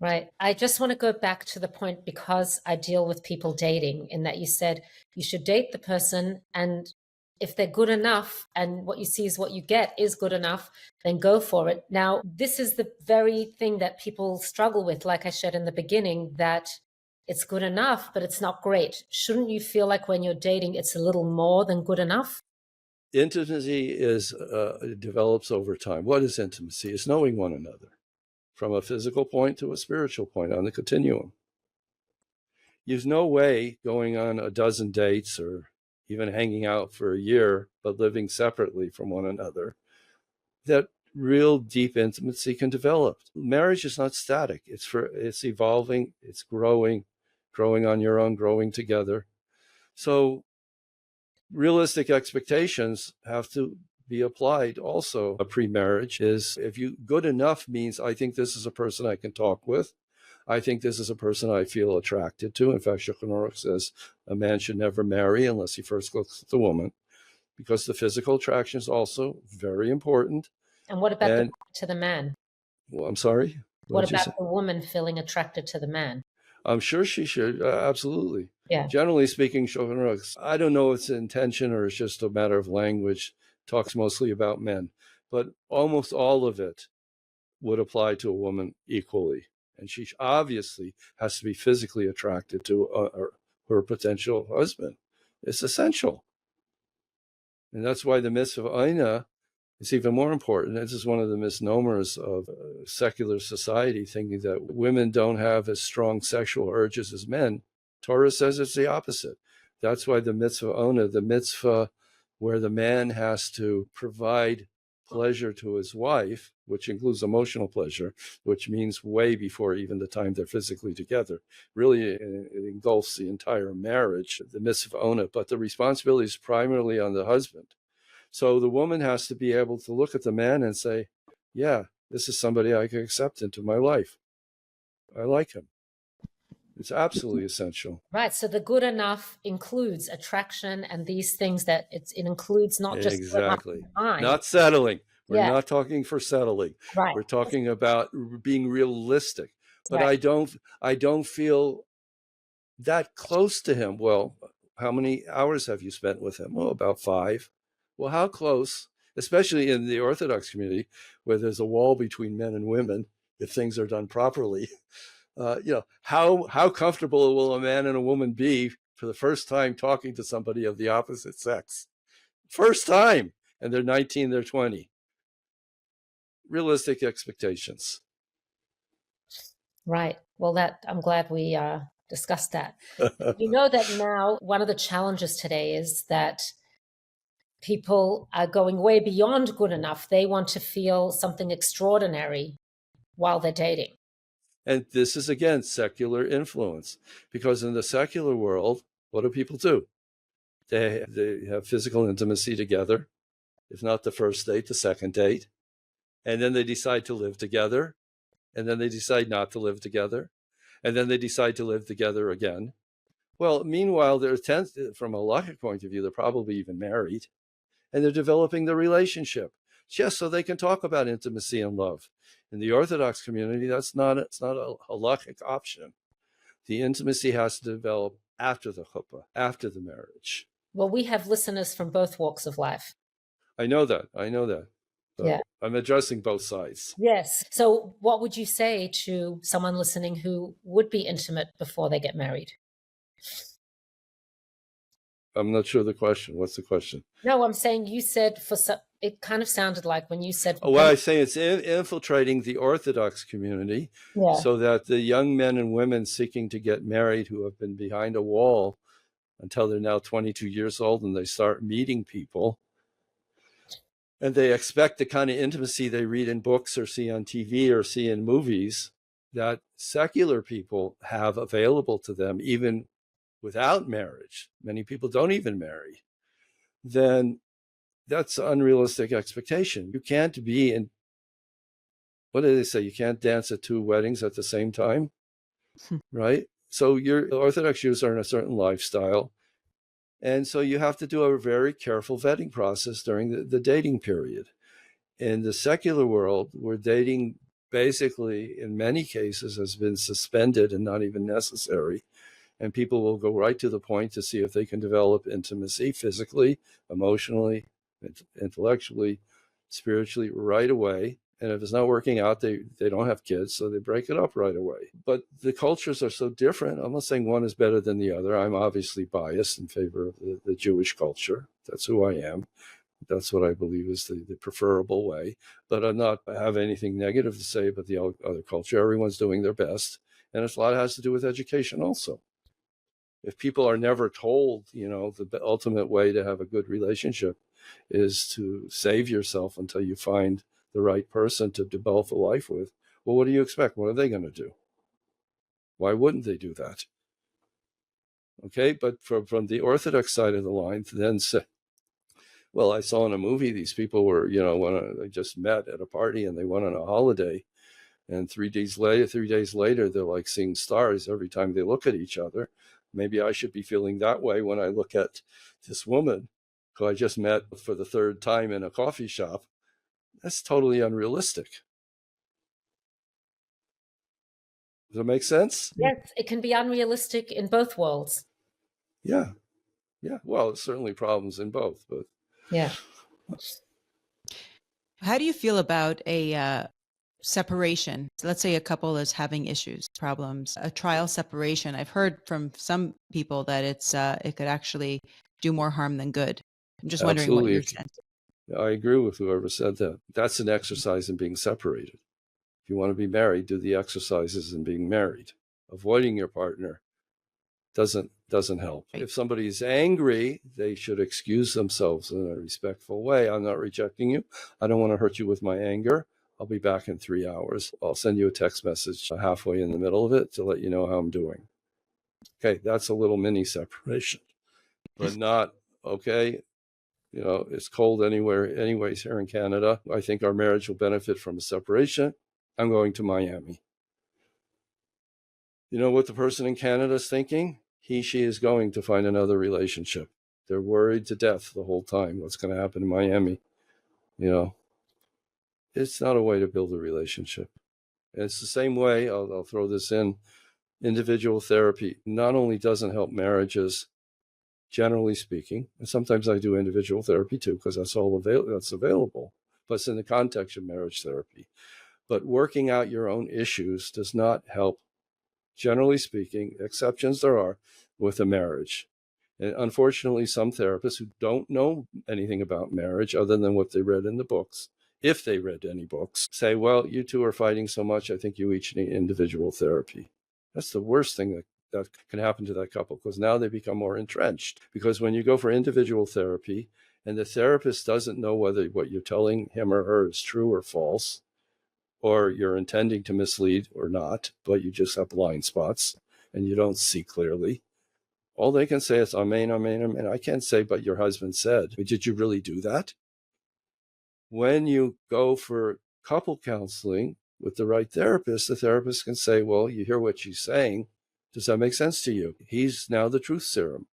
Right. I just want to go back to the point, because I deal with people dating, in that you said you should date the person, and if they're good enough and what you see is what you get is good enough, then go for it. Now, this is the very thing that people struggle with, like I said in the beginning, that it's good enough, but it's not great. Shouldn't you feel like when you're dating, it's a little more than good enough? Intimacy develops over time. What is intimacy? It's knowing one another from a physical point to a spiritual point on the continuum. There's no way going on a dozen dates or even hanging out for a year, but living separately from one another, that real deep intimacy can develop. Marriage is not static. It's evolving, it's growing on your own, growing together. So realistic expectations have to be applied also. A pre-marriage is, if you good enough means, I think this is a person I can talk with. I think this is a person I feel attracted to. In fact, Shulchan Aruch says a man should never marry unless he first looks at the woman, because the physical attraction is also very important. And what about to the man? Well, I'm sorry? What about the woman feeling attracted to the man? I'm sure she should. Absolutely. Yeah. Generally speaking, Shulchan Aruch, I don't know if it's intention or it's just a matter of language, talks mostly about men, but almost all of it would apply to a woman equally. And she obviously has to be physically attracted to her potential husband. It's essential. And that's why the mitzvah of Eina is even more important. This is one of the misnomers of secular society, thinking that women don't have as strong sexual urges as men. Torah says it's the opposite. That's why the mitzvah of Eina, the mitzvah where the man has to provide pleasure to his wife, which includes emotional pleasure, which means way before even the time they're physically together. Really, it engulfs the entire marriage, the mitzvah of Eina, but the responsibility is primarily on the husband. So the woman has to be able to look at the man and say, yeah, this is somebody I can accept into my life. I like him. It's absolutely essential. Right. So the good enough includes attraction and these things, that it includes not just exactly not settling. We're not talking for settling. Right. We're talking about being realistic. But right. I don't feel that close to him. Well, how many hours have you spent with him? Oh, about 5. Well, how close, especially in the Orthodox community, where there's a wall between men and women, if things are done properly. How comfortable will a man and a woman be for the first time talking to somebody of the opposite sex? First time, and they're 19, they're 20. Realistic expectations. Right. Well, I'm glad we discussed that. You know that now one of the challenges today is that people are going way beyond good enough. They want to feel something extraordinary while they're dating. And this is, again, secular influence, because in the secular world, what do people do? They have physical intimacy together, if not the first date, the second date. And then they decide to live together. And then they decide not to live together. And then they decide to live together again. Well, meanwhile, from a logic point of view, they're probably even married. And they're developing the relationship just so they can talk about intimacy and love. In the Orthodox community, it's not a halachic option. The intimacy has to develop after the chuppah, after the marriage. Well, we have listeners from both walks of life. I know that. But yeah. I'm addressing both sides. Yes. So what would you say to someone listening who would be intimate before they get married? I'm not sure the question. What's the question? No, I'm saying you said it kind of sounded like when you said... Well, I say it's infiltrating the Orthodox community so that the young men and women seeking to get married who have been behind a wall until they're now 22 years old and they start meeting people. And they expect the kind of intimacy they read in books or see on TV or see in movies that secular people have available to them, even without marriage. Many people don't even marry. Then that's an unrealistic expectation. You can't be in, what do they say? You can't dance at two weddings at the same time, right? So your Orthodox Jews are in a certain lifestyle. And so you have to do a very careful vetting process during the dating period. In the secular world, where dating basically, in many cases, has been suspended and not even necessary, and people will go right to the point to see if they can develop intimacy physically, emotionally, intellectually, spiritually right away. And if it's not working out, they don't have kids, so they break it up right away. But the cultures are so different. I'm not saying one is better than the other. I'm obviously biased in favor of the Jewish culture. That's who I am. That's what I believe is the preferable way. But I'm not have anything negative to say about the other culture. Everyone's doing their best. And a lot has to do with education also. If people are never told, the ultimate way to have a good relationship is to save yourself until you find the right person to develop a life with, well, what do you expect? What are they going to do? Why wouldn't they do that? Okay, but from the Orthodox side of the line, then say, well, I saw in a movie these people were, when they just met at a party and they went on a holiday, and 3 days later, they're like seeing stars every time they look at each other. Maybe I should be feeling that way when I look at this woman who I just met for the third time in a coffee shop. That's totally unrealistic. Does that make sense? Yes, it can be unrealistic in both worlds. Yeah. Well, there's certainly problems in both, but yeah. How do you feel about a separation? Let's say a couple is having issues, problems, a trial separation. I've heard from some people that it could actually do more harm than good. I'm just wondering what your sense. I agree with whoever said that. That's an exercise in being separated. If you want to be married, do the exercises in being married. Avoiding your partner doesn't help. Right. If somebody is angry, they should excuse themselves in a respectful way. I'm not rejecting you. I don't want to hurt you with my anger. I'll be back in 3 hours. I'll send you a text message halfway in the middle of it to let you know how I'm doing. Okay, that's a little mini separation, but not, okay, it's cold anyways here in Canada. I think our marriage will benefit from a separation. I'm going to Miami. You know what the person in Canada is thinking? She is going to find another relationship. They're worried to death the whole time. What's going to happen in Miami? It's not a way to build a relationship. And it's the same way, I'll throw this in, individual therapy not only doesn't help marriages, generally speaking, and sometimes I do individual therapy too, because that's available, but it's in the context of marriage therapy. But working out your own issues does not help, generally speaking, exceptions there are, with a marriage. And unfortunately, some therapists who don't know anything about marriage other than what they read in the books, if they read any books, say, well, you two are fighting so much, I think you each need individual therapy. That's the worst thing that can happen to that couple, because now they become more entrenched. Because when you go for individual therapy and the therapist doesn't know whether what you're telling him or her is true or false, or you're intending to mislead or not, but you just have blind spots and you don't see clearly, all they can say is, amen, amen, amen. I can't say, but your husband said. Did you really do that? When you go for couple counseling with the right therapist, the therapist can say, well, you hear what she's saying. Does that make sense to you? He's now the truth serum.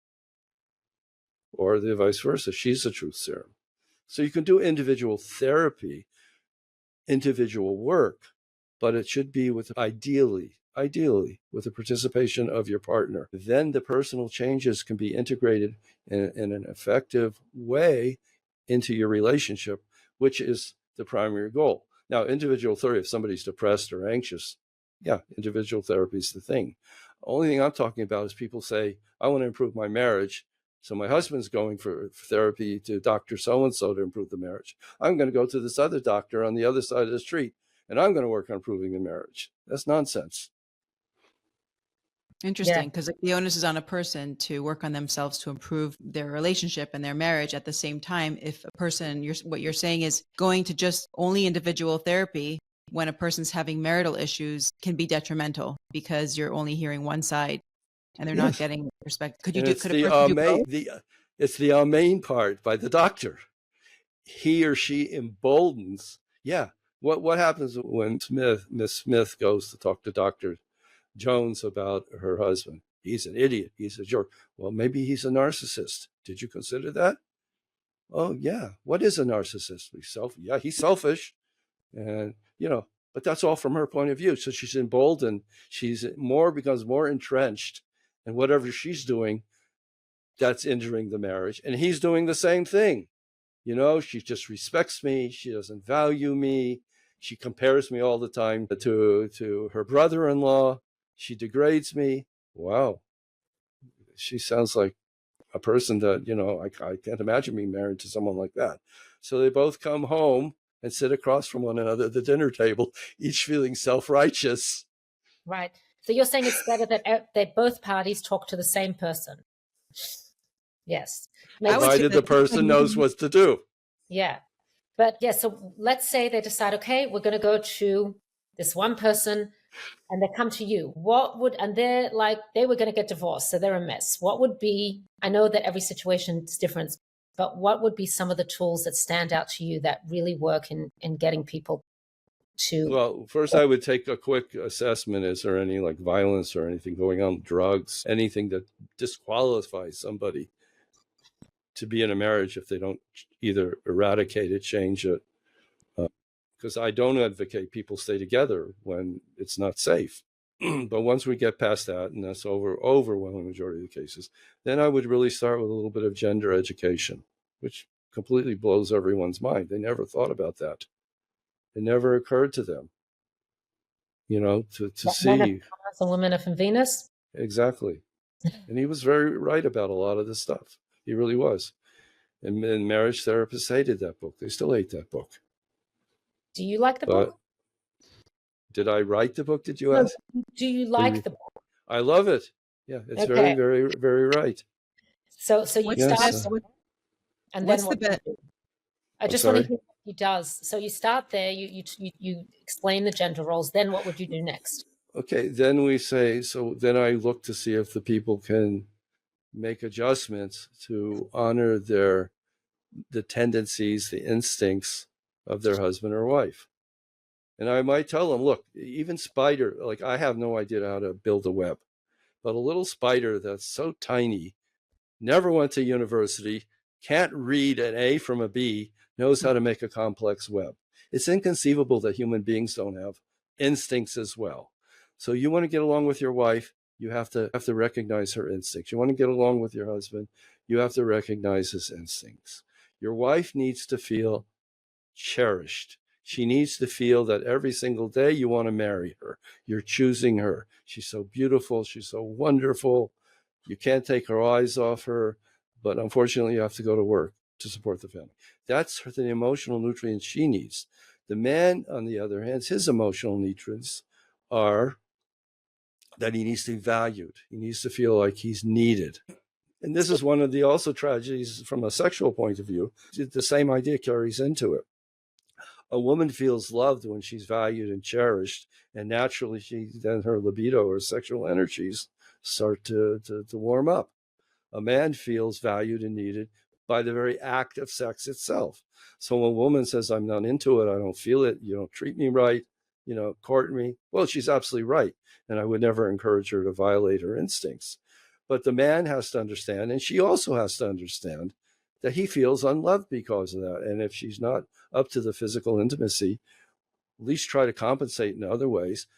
Or the vice versa. She's the truth serum. So you can do individual therapy, individual work, but it should be with ideally with the participation of your partner. Then the personal changes can be integrated in an effective way into your relationship, which is the primary goal. Now, individual therapy, if somebody's depressed or anxious, yeah, individual therapy is the thing. The only thing I'm talking about is people say, I want to improve my marriage, so my husband's going for therapy to Dr. So-and-so to improve the marriage. I'm going to go to this other doctor on the other side of the street, and I'm going to work on improving the marriage. That's nonsense. Interesting, because the onus is on a person to work on themselves to improve their relationship and their marriage. At the same time, if a person, what you're saying is going to just only individual therapy when a person's having marital issues can be detrimental because you're only hearing one side and they're not getting perspective. Could a person do both? It's the amen part by the doctor. He or she emboldens. Yeah. What happens when Miss Smith goes to talk to Dr. Jones about her husband? He's an idiot. He's a jerk. Well, maybe he's a narcissist. Did you consider that? Oh, yeah. What is a narcissist? He's selfish. And, but that's all from her point of view. So she's emboldened. Becomes more entrenched. And whatever she's doing, that's injuring the marriage. And he's doing the same thing. She just respects me. She doesn't value me. She compares me all the time to her brother-in-law. She degrades me. Wow. She sounds like a person that, I can't imagine being married to someone like that. So they both come home and sit across from one another at the dinner table, each feeling self-righteous. Right. So you're saying it's better that both parties talk to the same person. Yes. Provided the person knows what to do. Yeah. But yeah, so let's say they decide, okay, we're going to go to this one person and they come to you. And they're like, they were going to get divorced, so they're a mess. What would be, I know that every situation is different, but what would be some of the tools that stand out to you that really work in getting people to? Well, first I would take a quick assessment. Is there any violence or anything going on, drugs, anything that disqualifies somebody to be in a marriage if they don't either eradicate it, change it? Because I don't advocate people stay together when it's not safe. But once we get past that, and that's overwhelming majority of the cases, then I would really start with a little bit of gender education, which completely blows everyone's mind. They never thought about that. It never occurred to them, to see. Men are Mars and women are from Venus. Exactly. And he was very right about a lot of this stuff. He really was. And marriage therapists hated that book. They still hate that book. Do you like the book? Did I write the book, did you ask? Do you like the book? I love it. Yeah, it's very, very, very right. So you start, and then what? I just want to hear what he does. So you start there, you explain the gender roles, then what would you do next? Okay, then we say, then I look to see if the people can make adjustments to honor the tendencies, the instincts of their husband or wife. And I might tell them, look, even spider, I have no idea how to build a web, but a little spider that's so tiny, never went to university, can't read an A from a B, knows how to make a complex web. It's inconceivable that human beings don't have instincts as well. So you want to get along with your wife, you have to recognize her instincts. You want to get along with your husband, you have to recognize his instincts. Your wife needs to feel cherished. She needs to feel that every single day you want to marry her. You're choosing her. She's so beautiful. She's so wonderful. You can't take her eyes off her, but unfortunately you have to go to work to support the family. That's the emotional nutrients she needs. The man, on the other hand, his emotional nutrients are that he needs to be valued. He needs to feel like he's needed. And this is one of the also tragedies from a sexual point of view. The same idea carries into it. A woman feels loved when she's valued and cherished, and naturally then her libido or sexual energies start to warm up. A man feels valued and needed by the very act of sex itself. So when a woman says, I'm not into it, I don't feel it, you don't treat me right, court me, well, she's absolutely right. And I would never encourage her to violate her instincts. But the man has to understand, and she also has to understand, that he feels unloved because of that. And if she's not up to the physical intimacy, at least try to compensate in other ways.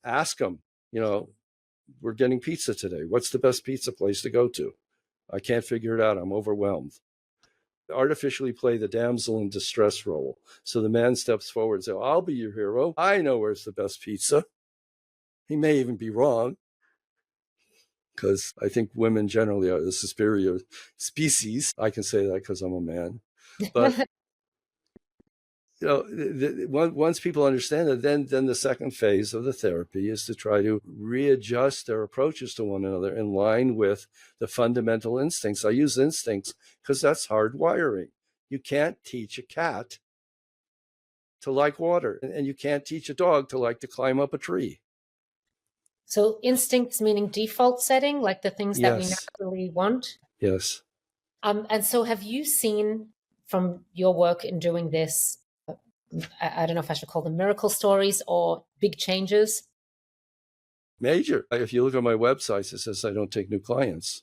Ask him, we're getting pizza today. What's the best pizza place to go to? I can't figure it out. I'm overwhelmed. Artificially play the damsel in distress role. So the man steps forward and says, I'll be your hero. I know where's the best pizza. He may even be wrong, because I think women generally are the superior species. I can say that because I'm a man. But Once people understand it, then the second phase of the therapy is to try to readjust their approaches to one another in line with the fundamental instincts. I use instincts because that's hardwiring. You can't teach a cat to like water, and you can't teach a dog to climb up a tree. So instincts meaning default setting, like the things that we Yes. naturally want. Yes. And so have you seen from your work in doing this, I don't know if I should call them miracle stories or big changes? Major. If you look at my website, it says I don't take new clients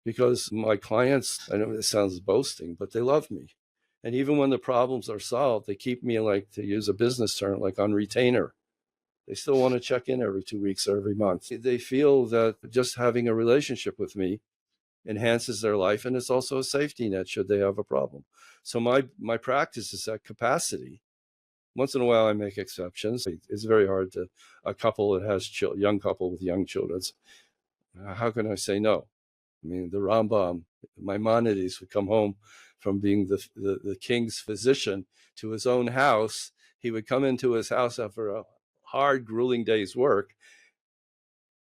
because my clients, I know it sounds boasting, but they love me. And even when the problems are solved, they keep me, like, to use a business term, like on retainer. They still want to check in every 2 weeks or every month. They feel that just having a relationship with me enhances their life, and it's also a safety net should they have a problem. So my practice is at capacity. Once in a while I make exceptions. It's very hard to, a couple that has young couple with young children, how can I say no? I mean, the Rambam, Maimonides, would come home from being the king's physician to his own house. He would come into his house after a hard, grueling day's work,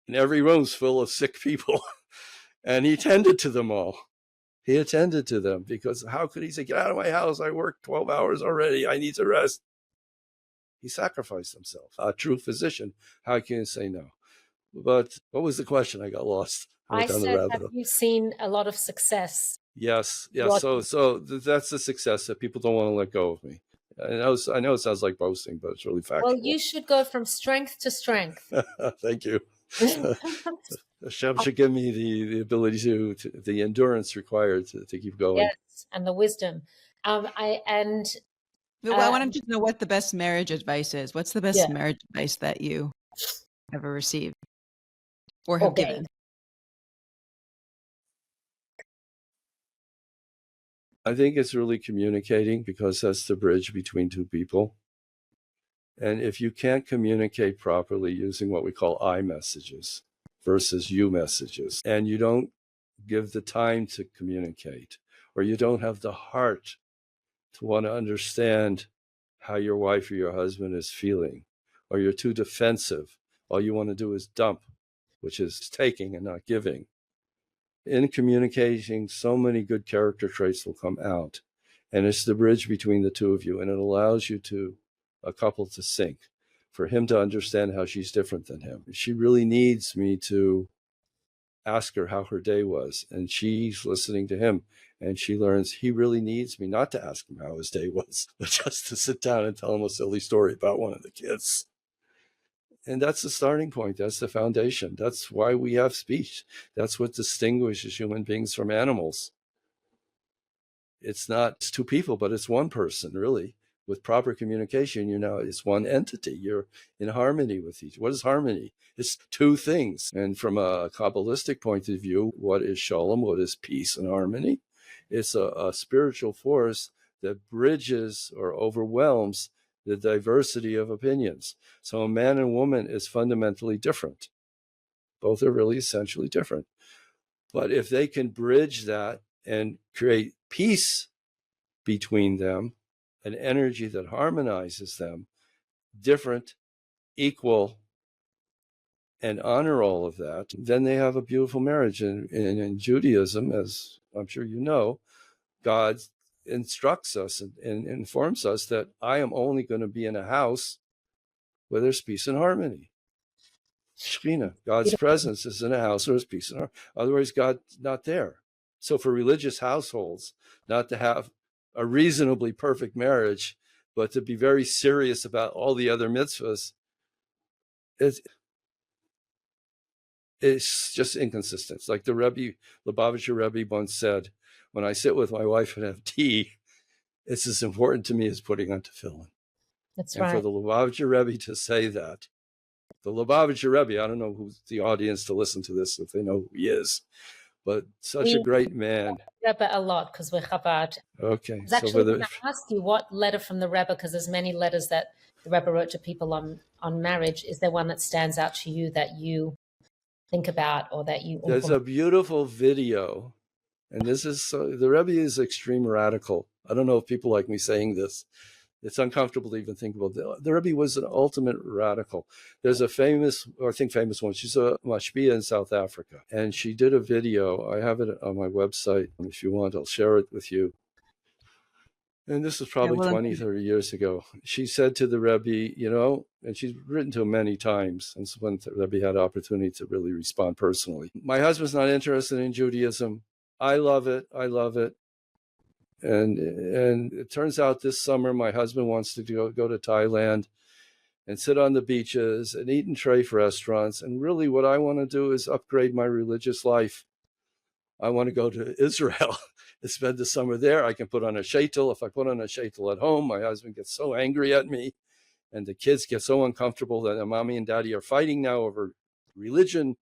and every room's full of sick people. And he tended to them all. He attended to them, because how could he say, get out of my house, I worked 12 hours already, I need to rest? He sacrificed himself. A true physician, how can you say no? But what was the question? I got lost. I said, have you seen a lot of success? Yes. So that's the success, that people don't want to let go of me. I know it sounds like boasting, but it's really factual. Well, you should go from strength to strength. Thank you. Hashem should give me the ability to the endurance required to keep going. Yes, and the wisdom. Well, I want to know what the best marriage advice is. What's the best marriage advice that you ever received or have given? I think it's really communicating, because that's the bridge between two people. And if you can't communicate properly using what we call I messages versus you messages, and you don't give the time to communicate, or you don't have the heart to want to understand how your wife or your husband is feeling, or you're too defensive, all you want to do is dump, which is taking and not giving. In communicating, so many good character traits will come out, and it's the bridge between the two of you, and it allows you to, a couple, to sync, for him to understand how she's different than him. She really needs me to ask her how her day was, and she's listening to him, and she learns he really needs me not to ask him how his day was, but just to sit down and tell him a silly story about one of the kids. And that's the starting point. That's the foundation. That's why we have speech. That's what distinguishes human beings from animals. It's not two people, but it's one person, really. With proper communication, it's one entity. You're in harmony with each. What is harmony? It's two things. And from a Kabbalistic point of view, what is shalom? What is peace and harmony? It's a spiritual force that bridges or overwhelms the diversity of opinions. So a man and woman is fundamentally different. Both are really essentially different. But if they can bridge that and create peace between them, an energy that harmonizes them, different, equal, and honor all of that, then they have a beautiful marriage. And in Judaism, as I'm sure you know, God instructs us and informs us that I am only going to be in a house where there's peace and harmony. Shekhinah, God's presence, is in a house where there's peace and harmony. Otherwise, God's not there. So for religious households, not to have a reasonably perfect marriage, but to be very serious about all the other mitzvahs, it's just inconsistent. It's like the Lubavitcher Rebbe once said, when I sit with my wife and have tea, it's as important to me as putting on tefillin. That's and right. For the Lubavitcher Rebbe to say that, the Lubavitcher Rebbe, I don't know who's the audience to listen to this, if they know who he is, but such a great man. Rebbe a lot, because we're Chabad. Okay. I was actually going to ask you what letter from the Rebbe, because there's many letters that the Rebbe wrote to people on marriage. Is there one that stands out to you that you think about, or that you... There's a beautiful video, and this is, the Rebbe is extreme radical. I don't know if people like me saying this, It's uncomfortable to even think about. The Rebbe was an ultimate radical. There's a famous, or I think famous one. She's a mashpia in South Africa, and she did a video. I have it on my website. If you want, I'll share it with you. And this was probably 20, 30 years ago. She said to the Rebbe, and she's written to him many times, and when the Rebbe had opportunity to really respond personally. My husband's not interested in Judaism. I love it. I love it. And it turns out this summer, my husband wants to go to Thailand and sit on the beaches and eat in treif restaurants. And really what I want to do is upgrade my religious life. I want to go to Israel and spend the summer there. I can put on a sheitel. If I put on a sheitel at home, my husband gets so angry at me and the kids get so uncomfortable that mommy and daddy are fighting now over religion.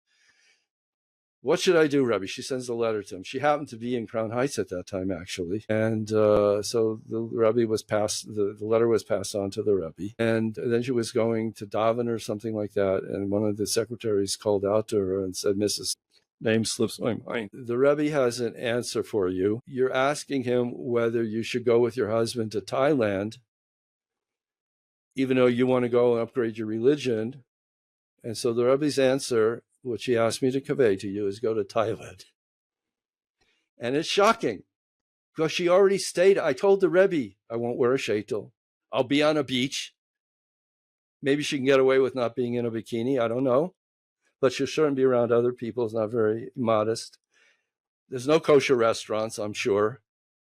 What should I do, Rebbe? She sends a letter to him. She happened to be in Crown Heights at that time, actually. And so the Rebbe was passed, the letter was passed on to the Rebbe. And then she was going to daven or something like that. And one of the secretaries called out to her and said, Mrs. Name slips my mind. The Rebbe has an answer for you. You're asking him whether you should go with your husband to Thailand, even though you want to go and upgrade your religion. And so the Rebbe's answer, which he asked me to convey to you, is go to Thailand. And it's shocking because she already stayed. I told the Rebbe, I won't wear a sheitel. I'll be on a beach. Maybe she can get away with not being in a bikini. I don't know. But she'll certainly be around other people. It's not very modest. There's no kosher restaurants, I'm sure.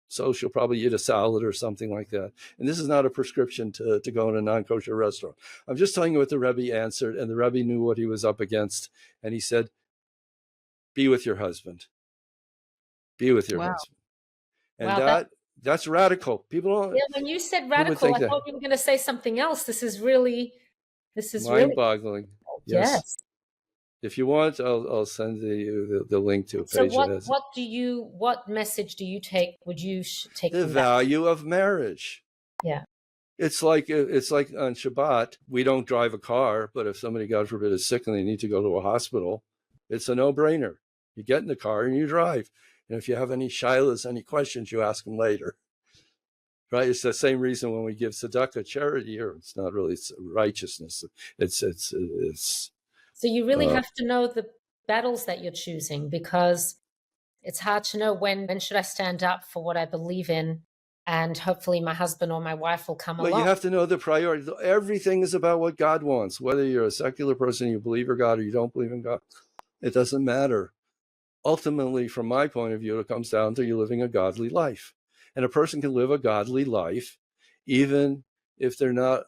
So she'll probably eat a salad or something like that. And this is not a prescription to go in a non-kosher restaurant. I'm just telling you what the Rebbe answered, and the Rebbe knew what he was up against. And he said, be with your husband. Be with your husband. And wow, that's radical. People don't. Yeah, when you said radical, I thought you were going to say something else. This is mind-boggling. Yes. If you want, I'll send the link to a page. So what message do you take? Would you take the value of marriage? Yeah. It's like on Shabbat, we don't drive a car, but if somebody, God forbid, is sick and they need to go to a hospital, it's a no-brainer. You get in the car and you drive. And if you have any shilas, any questions, you ask them later. Right? It's the same reason when we give tzedakah, charity, or it's not really righteousness. It's So you really have to know the battles that you're choosing, because it's hard to know when should I stand up for what I believe in, and hopefully my husband or my wife will come along. But you have to know the priority. Everything is about what God wants. Whether you're a secular person, you believe in God, or you don't believe in God, it doesn't matter. Ultimately, from my point of view, it comes down to you living a godly life. And a person can live a godly life even if they're not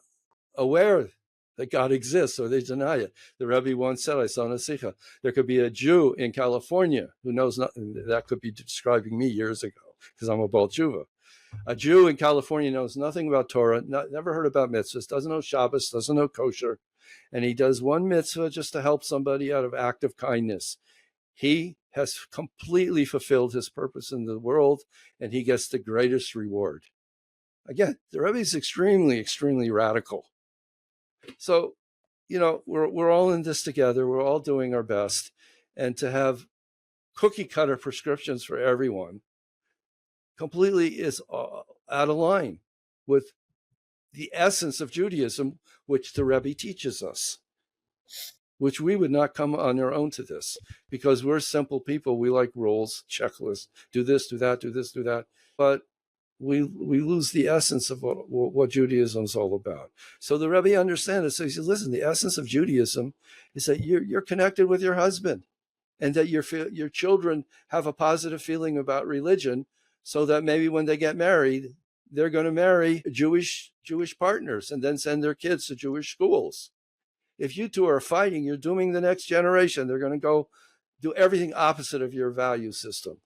aware that God exists, or they deny it. The Rebbe once said, I saw in a sikha, there could be a Jew in California who knows nothing. That could be describing me years ago, because I'm a Baal Tshuva. A Jew in California knows nothing about Torah, never heard about mitzvahs, doesn't know Shabbos, doesn't know kosher, and he does one mitzvah just to help somebody out of act of kindness. He has completely fulfilled his purpose in the world, and he gets the greatest reward. Again, the Rebbe is extremely, extremely radical. So, we're all in this together. We're all doing our best. And to have cookie cutter prescriptions for everyone completely is out of line with the essence of Judaism, which the Rebbe teaches us, which we would not come on our own to this, because we're simple people. We like rules, checklists, do this, do that, do this, do that. But we lose the essence of what Judaism is all about. So the Rebbe understands it. So he says, listen, the essence of Judaism is that you're connected with your husband, and that your children have a positive feeling about religion, so that maybe when they get married, they're going to marry Jewish partners and then send their kids to Jewish schools. If you two are fighting, you're dooming the next generation. They're going to go do everything opposite of your value system.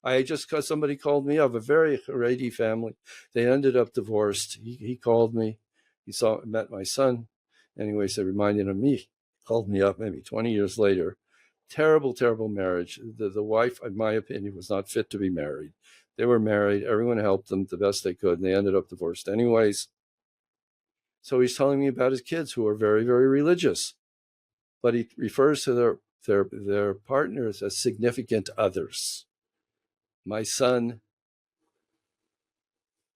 Because somebody called me up, a very Haredi family. They ended up divorced. He called me. He met my son. Anyway, so reminding of me, called me up maybe 20 years later. Terrible, terrible marriage. The wife, in my opinion, was not fit to be married. They were married. Everyone helped them the best they could, and they ended up divorced anyways. So he's telling me about his kids, who are very, very religious. But he refers to their partners as significant others. My son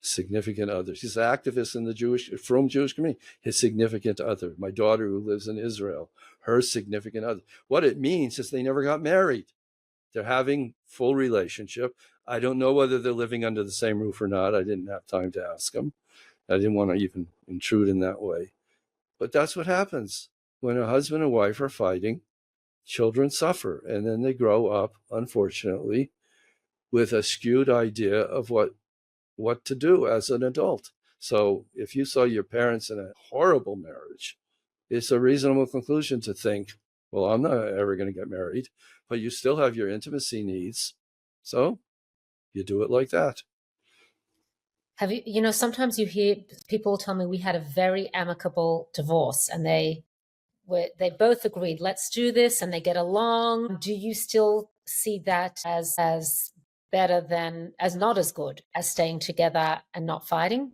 significant others. He's an activist in the Frum Jewish community. His significant other. My daughter who lives in Israel, her significant other. What it means is they never got married. They're having full relationship. I don't know whether they're living under the same roof or not. I didn't have time to ask them. I didn't want to even intrude in that way. But that's what happens. When a husband and wife are fighting, children suffer. And then they grow up, unfortunately, with a skewed idea of what to do as an adult. So if you saw your parents in a horrible marriage, it's a reasonable conclusion to think, well, I'm not ever going to get married, but you still have your intimacy needs. So you do it like that. Have you, sometimes you hear people tell me we had a very amicable divorce and they both agreed, let's do this, and they get along. Do you still see that as better than, as not as good as staying together and not fighting?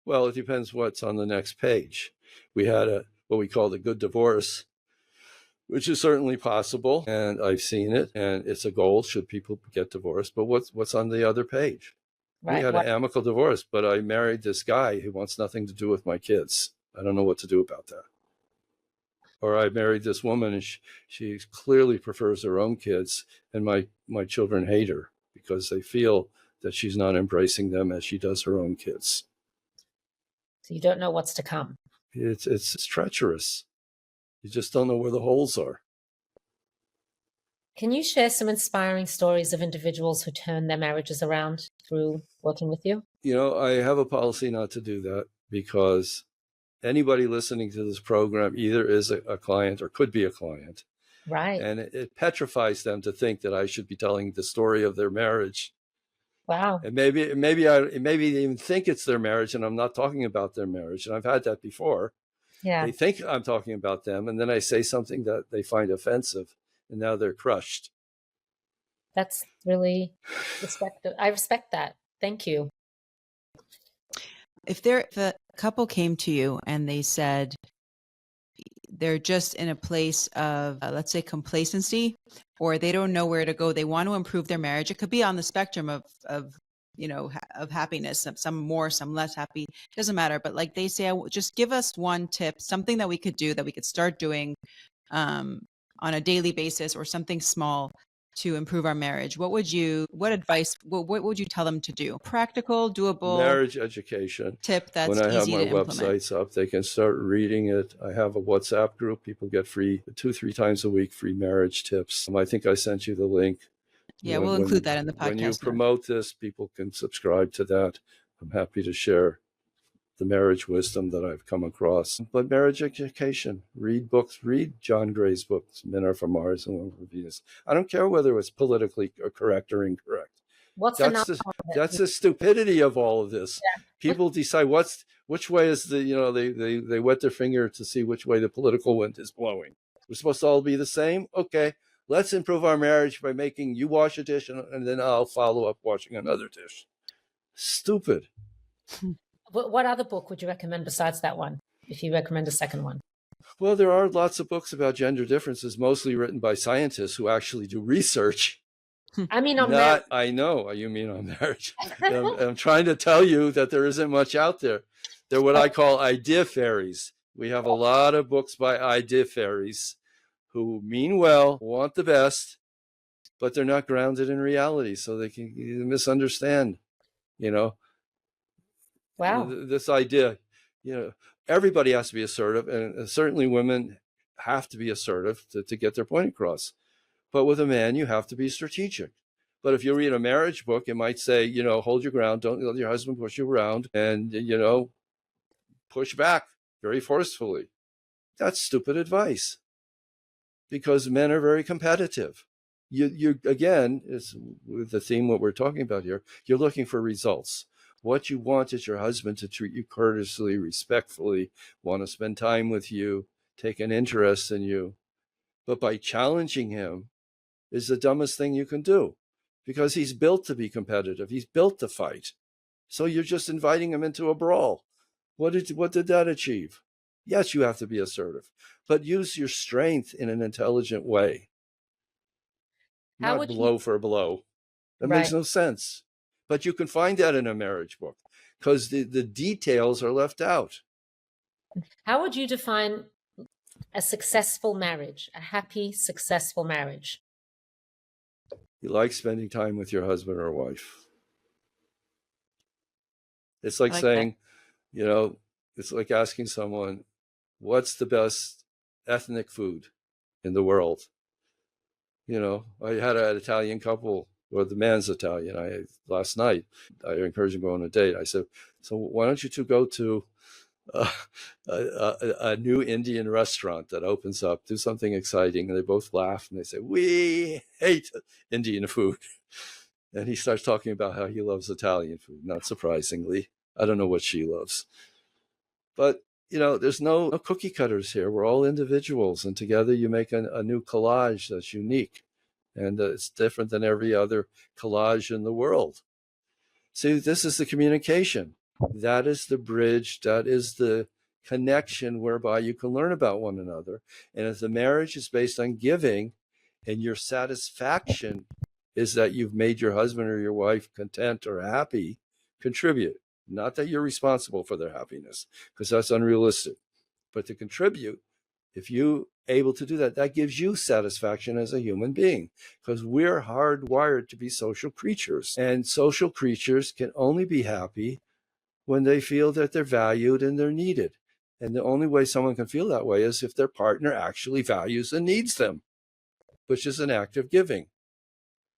Well, it depends what's on the next page. We had what we call the good divorce, which is certainly possible, and I've seen it, and it's a goal should people get divorced. But what's on the other page? Right. We had an amicable divorce, but I married this guy who wants nothing to do with my kids. I don't know what to do about that. Or I married this woman and she clearly prefers her own kids, and my children hate her because they feel that she's not embracing them as she does her own kids. So you don't know what's to come. It's treacherous. You just don't know where the holes are. Can you share some inspiring stories of individuals who turned their marriages around through working with you? I have a policy not to do that because anybody listening to this program either is a client or could be a client. Right. And it petrifies them to think that I should be telling the story of their marriage. Wow. And maybe they even think it's their marriage and I'm not talking about their marriage. And I've had that before. Yeah. They think I'm talking about them, and then I say something that they find offensive, and now they're crushed. That's really I respect that. Thank you. If a couple came to you and they said they're just in a place of, let's say, complacency, or they don't know where to go, they want to improve their marriage. It could be on the spectrum of happiness, some more, some less happy, doesn't matter. But like they say, just give us one tip, something that we could do, that we could start doing on a daily basis, or something small to improve our marriage. What advice would you tell them to do? Practical, doable marriage education tip that's when I have easy my to implement. websites up, they can start reading it. I have a WhatsApp group. People get free 2-3 times a week free marriage tips. I think I sent you the link. Yeah, we'll include that in the podcast. When you promote this, people can subscribe to that. I'm happy to share the marriage wisdom that I've come across. But marriage education, read books, read John Gray's books, Men Are From Mars and Women From Venus. I don't care whether it's politically correct or incorrect. That's the stupidity of all of this. Yeah. People decide which way is they wet their finger to see which way the political wind is blowing. We're supposed to all be the same? Okay. Let's improve our marriage by making you wash a dish and then I'll follow up washing another dish. Stupid. What other book would you recommend besides that one, if you recommend a second one? Well, there are lots of books about gender differences, mostly written by scientists who actually do research. I mean on marriage. I know you mean on marriage. I'm trying to tell you that there isn't much out there. They're what I call idea fairies. We have a lot of books by idea fairies who mean well, want the best, but they're not grounded in reality, so they can misunderstand, Wow. This idea, everybody has to be assertive, and certainly women have to be assertive to get their point across. But with a man, you have to be strategic. But if you read a marriage book, it might say, hold your ground, don't let your husband push you around, and, push back very forcefully. That's stupid advice. Because men are very competitive. You again, is with the theme what we're talking about here, you're looking for results. What you want is your husband to treat you courteously, respectfully, want to spend time with you, take an interest in you. But by challenging him is the dumbest thing you can do, because he's built to be competitive. He's built to fight. So you're just inviting him into a brawl. What did that achieve? Yes, you have to be assertive, but use your strength in an intelligent way. Not blow for blow. That makes no sense. But you can find that in a marriage book. because the details are left out. How would you define a successful marriage, a happy, successful marriage? You like spending time with your husband or wife. It's like saying, it's like asking someone, what's the best ethnic food in the world? I had an Italian couple, or the man's Italian. Last night, I encouraged him to go on a date. I said, so why don't you two go to a new Indian restaurant that opens up, do something exciting? And they both laugh and they say, we hate Indian food. And he starts talking about how he loves Italian food, not surprisingly. I don't know what she loves. But, there's no cookie cutters here. We're all individuals, and together you make a new collage that's unique. And it's different than every other collage in the world. See, this is the communication. That is the bridge. That is the connection whereby you can learn about one another. And if the marriage is based on giving, and your satisfaction is that you've made your husband or your wife content or happy, contribute. Not that you're responsible for their happiness, because that's unrealistic. But to contribute, if you're able to do that, that gives you satisfaction as a human being, because we're hardwired to be social creatures. And social creatures can only be happy when they feel that they're valued and they're needed. And the only way someone can feel that way is if their partner actually values and needs them, which is an act of giving.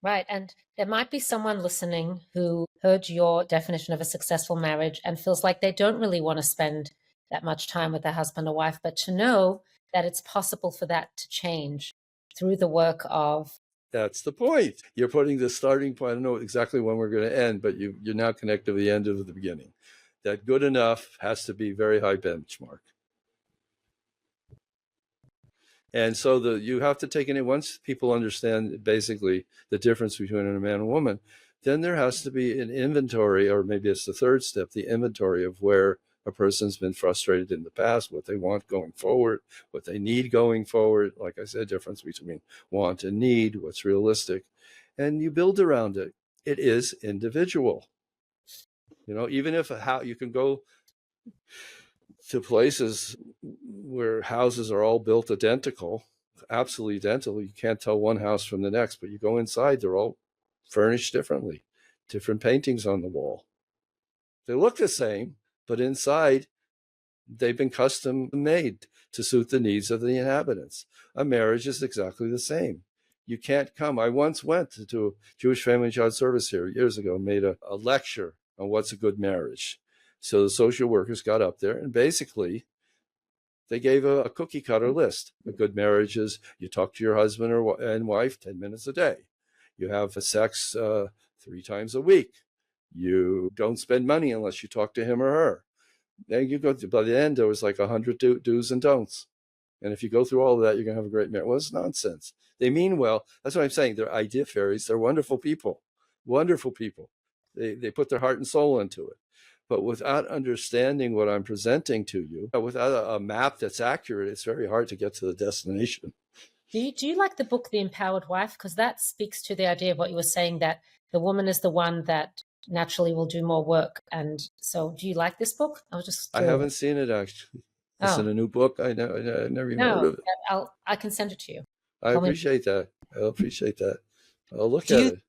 Right. And there might be someone listening who heard your definition of a successful marriage and feels like they don't really want to spend that much time with their husband or wife, but to know that it's possible for that to change through the work of... That's the point. You're putting the starting point. I don't know exactly when we're going to end, but you're now connected to the end of the beginning. That good enough has to be very high benchmark. And so you have to take in it. Once people understand basically the difference between a man and a woman, then there has to be an inventory, or maybe it's the third step, the inventory of where a person's been frustrated in the past, what they want going forward, what they need going forward. Like I said, difference between want and need, what's realistic. And you build around it. It is individual. Even if you can go to places where houses are all built identical, absolutely identical. You can't tell one house from the next, but you go inside, they're all furnished differently, different paintings on the wall. They look the same, but inside they've been custom made to suit the needs of the inhabitants. A marriage is exactly the same. You can't come. I once went to a Jewish Family and Child Service here years ago, made a lecture on what's a good marriage. So the social workers got up there and basically they gave a cookie cutter list. A good marriage is you talk to your husband and wife 10 minutes a day. You have sex 3 times a week. You don't spend money unless you talk to him or her. Then you go to, by the end, there was like 100 do's and don'ts. And if you go through all of that, you're going to have a great marriage. Well, it's nonsense. They mean well. That's what I'm saying. They're idea fairies. They're wonderful people. Wonderful people. They put their heart and soul into it. But without understanding what I'm presenting to you, without a map that's accurate, it's very hard to get to the destination. Do you like the book, The Empowered Wife? Because that speaks to the idea of what you were saying, that the woman is the one that naturally will do more work. And so do you like this book? I haven't seen it, actually. Is it a new book? I never even heard of it. I can send it to you. I appreciate that. I'll look at it.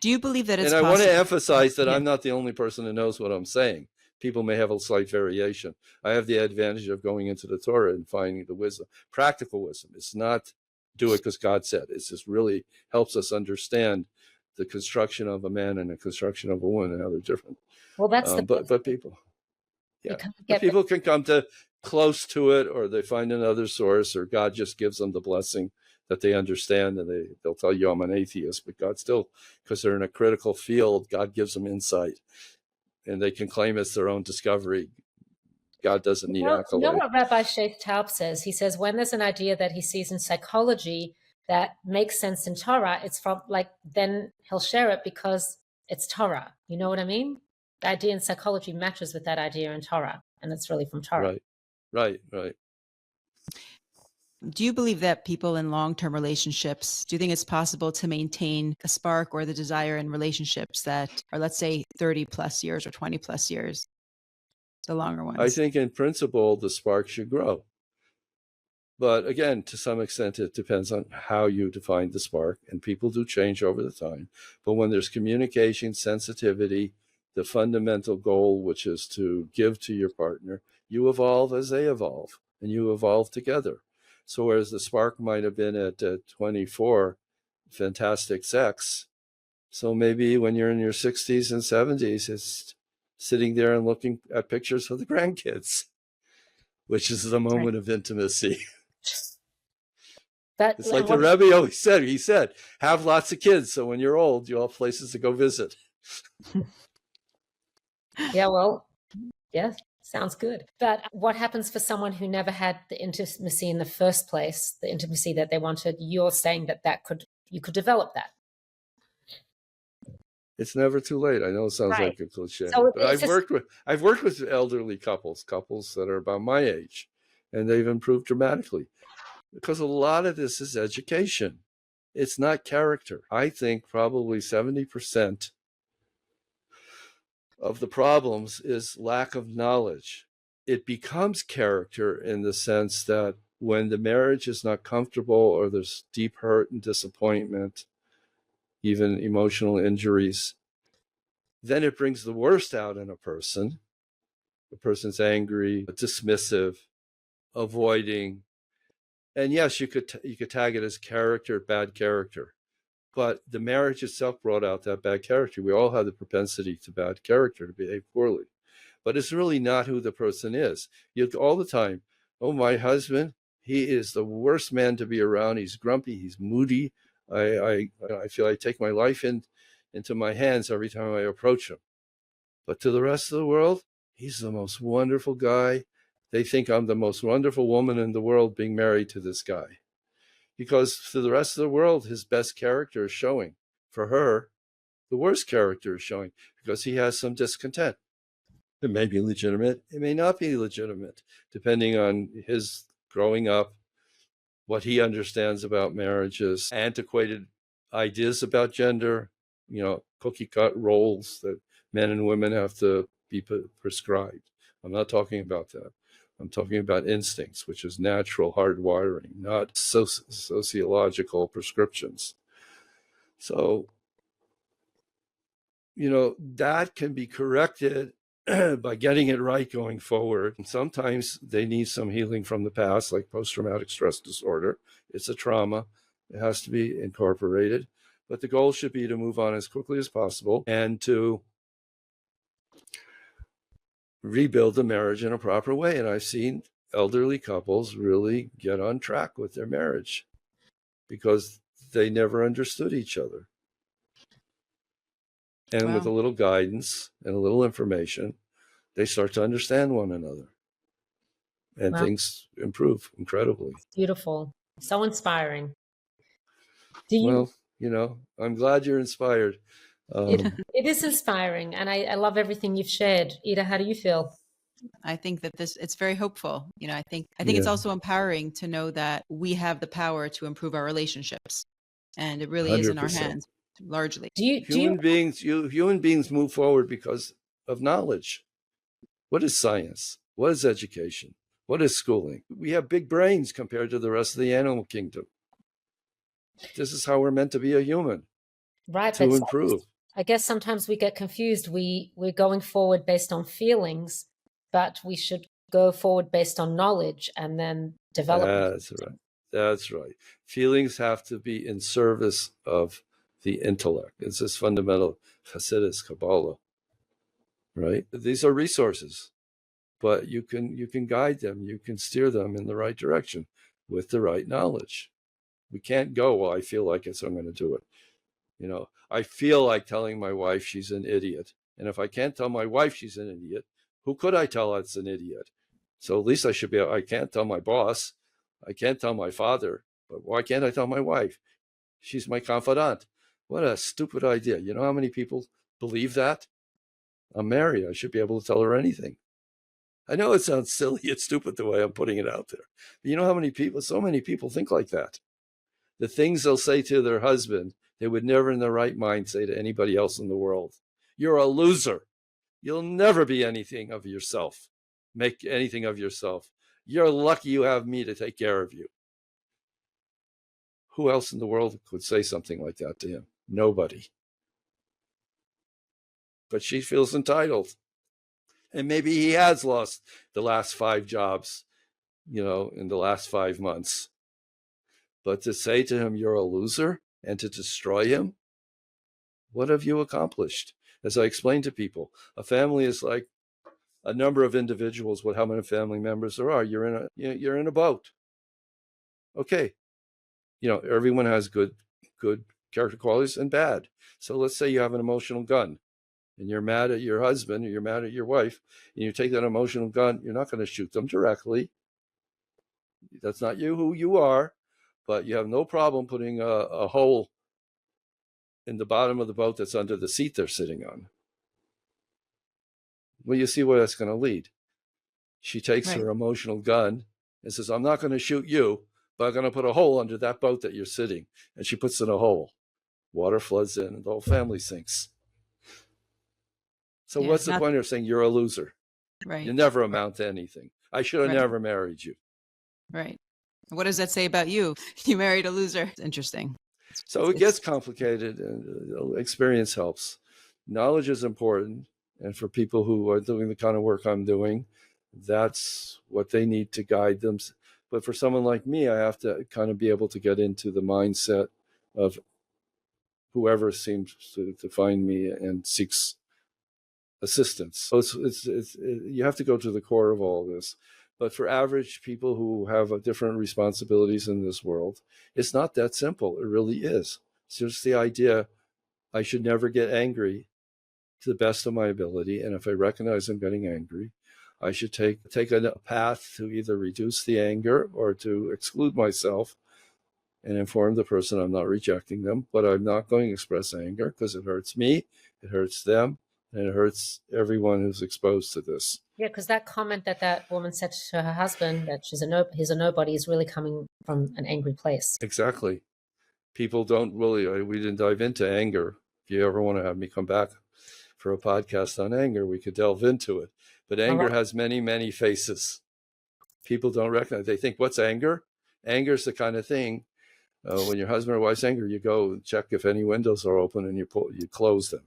Do you believe that it's possible? And I want to emphasize that I'm not the only person who knows what I'm saying. People may have a slight variation. I have the advantage of going into the Torah and finding the wisdom, practical wisdom. It's not do it because God said. It just really helps us understand the construction of a man and the construction of a woman and how they're different. Well, that's but people, people can come to close to it, or they find another source, or God just gives them the blessing that they understand, and they'll tell you I'm an atheist, but God still, because they're in a critical field, God gives them insight, and they can claim it's their own discovery. God doesn't need accolade. You know what Rabbi Sheikh Taub says? He says when there's an idea that he sees in psychology that makes sense in Torah, it's from then he'll share it because it's Torah. You know what I mean? The idea in psychology matches with that idea in Torah, and it's really from Torah. Right. Do you believe that people in long-term relationships, do you think it's possible to maintain a spark or the desire in relationships that are, let's say, 30 plus years or 20 plus years, the longer I ones? think in principle, the spark should grow. But again, to some extent, it depends on how you define the spark, and people do change over the time. But when there's communication, sensitivity, the fundamental goal, which is to give to your partner, you evolve as they evolve, and you evolve together. So whereas the spark might have been at 24, fantastic sex, so maybe when you're in your 60s and 70s, it's sitting there and looking at pictures of the grandkids, which is the moment of intimacy. But It's like the Rebbe always said. He said, have lots of kids, so when you're old, you'll have places to go visit. yeah, well, yeah, sounds good. But what happens for someone who never had the intimacy in the first place, the intimacy that they wanted? You're saying that you could develop that. It's never too late. I know it sounds Right. like a cliche, So but I've worked with elderly couples that are about my age, and they've improved dramatically because a lot of this is education. It's not character. I think probably 70% of the problems is lack of knowledge. It becomes character in the sense that when the marriage is not comfortable or there's deep hurt and disappointment, even emotional injuries, then it brings the worst out in a person. The person's angry, dismissive, avoiding. And yes, you could tag it as character, bad character. But the marriage itself brought out that bad character. We all have the propensity to bad character, to behave poorly. But it's really not who the person is. You all the time, oh, my husband, he is the worst man to be around. He's grumpy, he's moody. I feel I take my life into my hands every time I approach him. But to the rest of the world, he's the most wonderful guy. They think I'm the most wonderful woman in the world being married to this guy. Because to the rest of the world, his best character is showing. For her, the worst character is showing because he has some discontent. It may be legitimate. It may not be legitimate, depending on his growing up, what he understands about marriages, antiquated ideas about gender, cookie cut roles that men and women have to be prescribed. I'm not talking about that. I'm talking about instincts, which is natural hardwiring, not sociological prescriptions. So, that can be corrected by getting it right going forward. And sometimes they need some healing from the past, like post-traumatic stress disorder. It's a trauma. It has to be incorporated. But the goal should be to move on as quickly as possible and to rebuild the marriage in a proper way. And I've seen elderly couples really get on track with their marriage because they never understood each other. And Wow. with a little guidance and a little information, they start to understand one another. And things improve incredibly. Beautiful. So inspiring. Well, I'm glad you're inspired. It is inspiring, and I love everything you've shared. Eda, how do you feel? I think that it's very hopeful. I think it's also empowering to know that we have the power to improve our relationships, and it really is in our 100%. hands largely. Human beings move forward because of knowledge. What is science? What is education? What is schooling? We have big brains compared to the rest of the animal kingdom. This is how we're meant to be a human. Right. To improve. I guess sometimes we get confused. We're going forward based on feelings, but we should go forward based on knowledge and then development. That's right. Feelings have to be in service of the intellect. It's this fundamental Hasidus Kabbalah, right? These are resources, but you can guide them, you can steer them in the right direction with the right knowledge. We can't go, well, I feel like it, so I'm going to do it. I feel like telling my wife she's an idiot. And if I can't tell my wife she's an idiot, who could I tell that's an idiot? So at least I can't tell my boss. I can't tell my father. But why can't I tell my wife? She's my confidant. What a stupid idea. You know how many people believe that? I'm married. I should be able to tell her anything. I know it sounds silly and stupid the way I'm putting it out there. But you know how many people, so many people think like that. The things they'll say to their husband, they would never in their right mind say to anybody else in the world. You're a loser. You'll never be anything of yourself. Make anything of yourself. You're lucky you have me to take care of you. Who else in the world could say something like that to him? Nobody. But she feels entitled. And maybe he has lost the last 5 jobs, in the last 5 months. But to say to him, you're a loser, and to destroy him, what have you accomplished? As I explain to people, a family is like a number of individuals with how many family members there are. You're in a boat. Okay. Everyone has good character qualities and bad. So let's say you have an emotional gun and you're mad at your husband or you're mad at your wife, and you take that emotional gun, you're not going to shoot them directly. That's not who you are, but you have no problem putting a hole in the bottom of the boat that's under the seat they're sitting on. Well, you see where that's going to lead. She takes her emotional gun and says, I'm not going to shoot you, but I'm going to put a hole under that boat that you're sitting. And she puts in a hole. Water floods in and the whole family sinks. So what's the point of saying you're a loser? Right. You never amount to anything. I should have never married you. Right. What does that say about you? You married a loser. It's interesting. So it gets complicated, and experience helps. Knowledge is important. And for people who are doing the kind of work I'm doing, that's what they need to guide them. But for someone like me, I have to kind of be able to get into the mindset of whoever seems to find me and seeks assistance. So you have to go to the core of all this. But for average people who have different responsibilities in this world, it's not that simple. It really is. It's just the idea I should never get angry to the best of my ability. And if I recognize I'm getting angry, I should take a path to either reduce the anger or to exclude myself and inform the person I'm not rejecting them, but I'm not going to express anger because it hurts me, it hurts them, and it hurts everyone who's exposed to this. Yeah, because that comment that woman said to her husband, that he's a nobody, is really coming from an angry place. Exactly. People don't really, we didn't dive into anger. If you ever want to have me come back for a podcast on anger, we could delve into it. But anger has many, many faces. People don't recognize. They think, what's anger? Anger is the kind of thing, when your husband or wife's angry, you go check if any windows are open and you close them.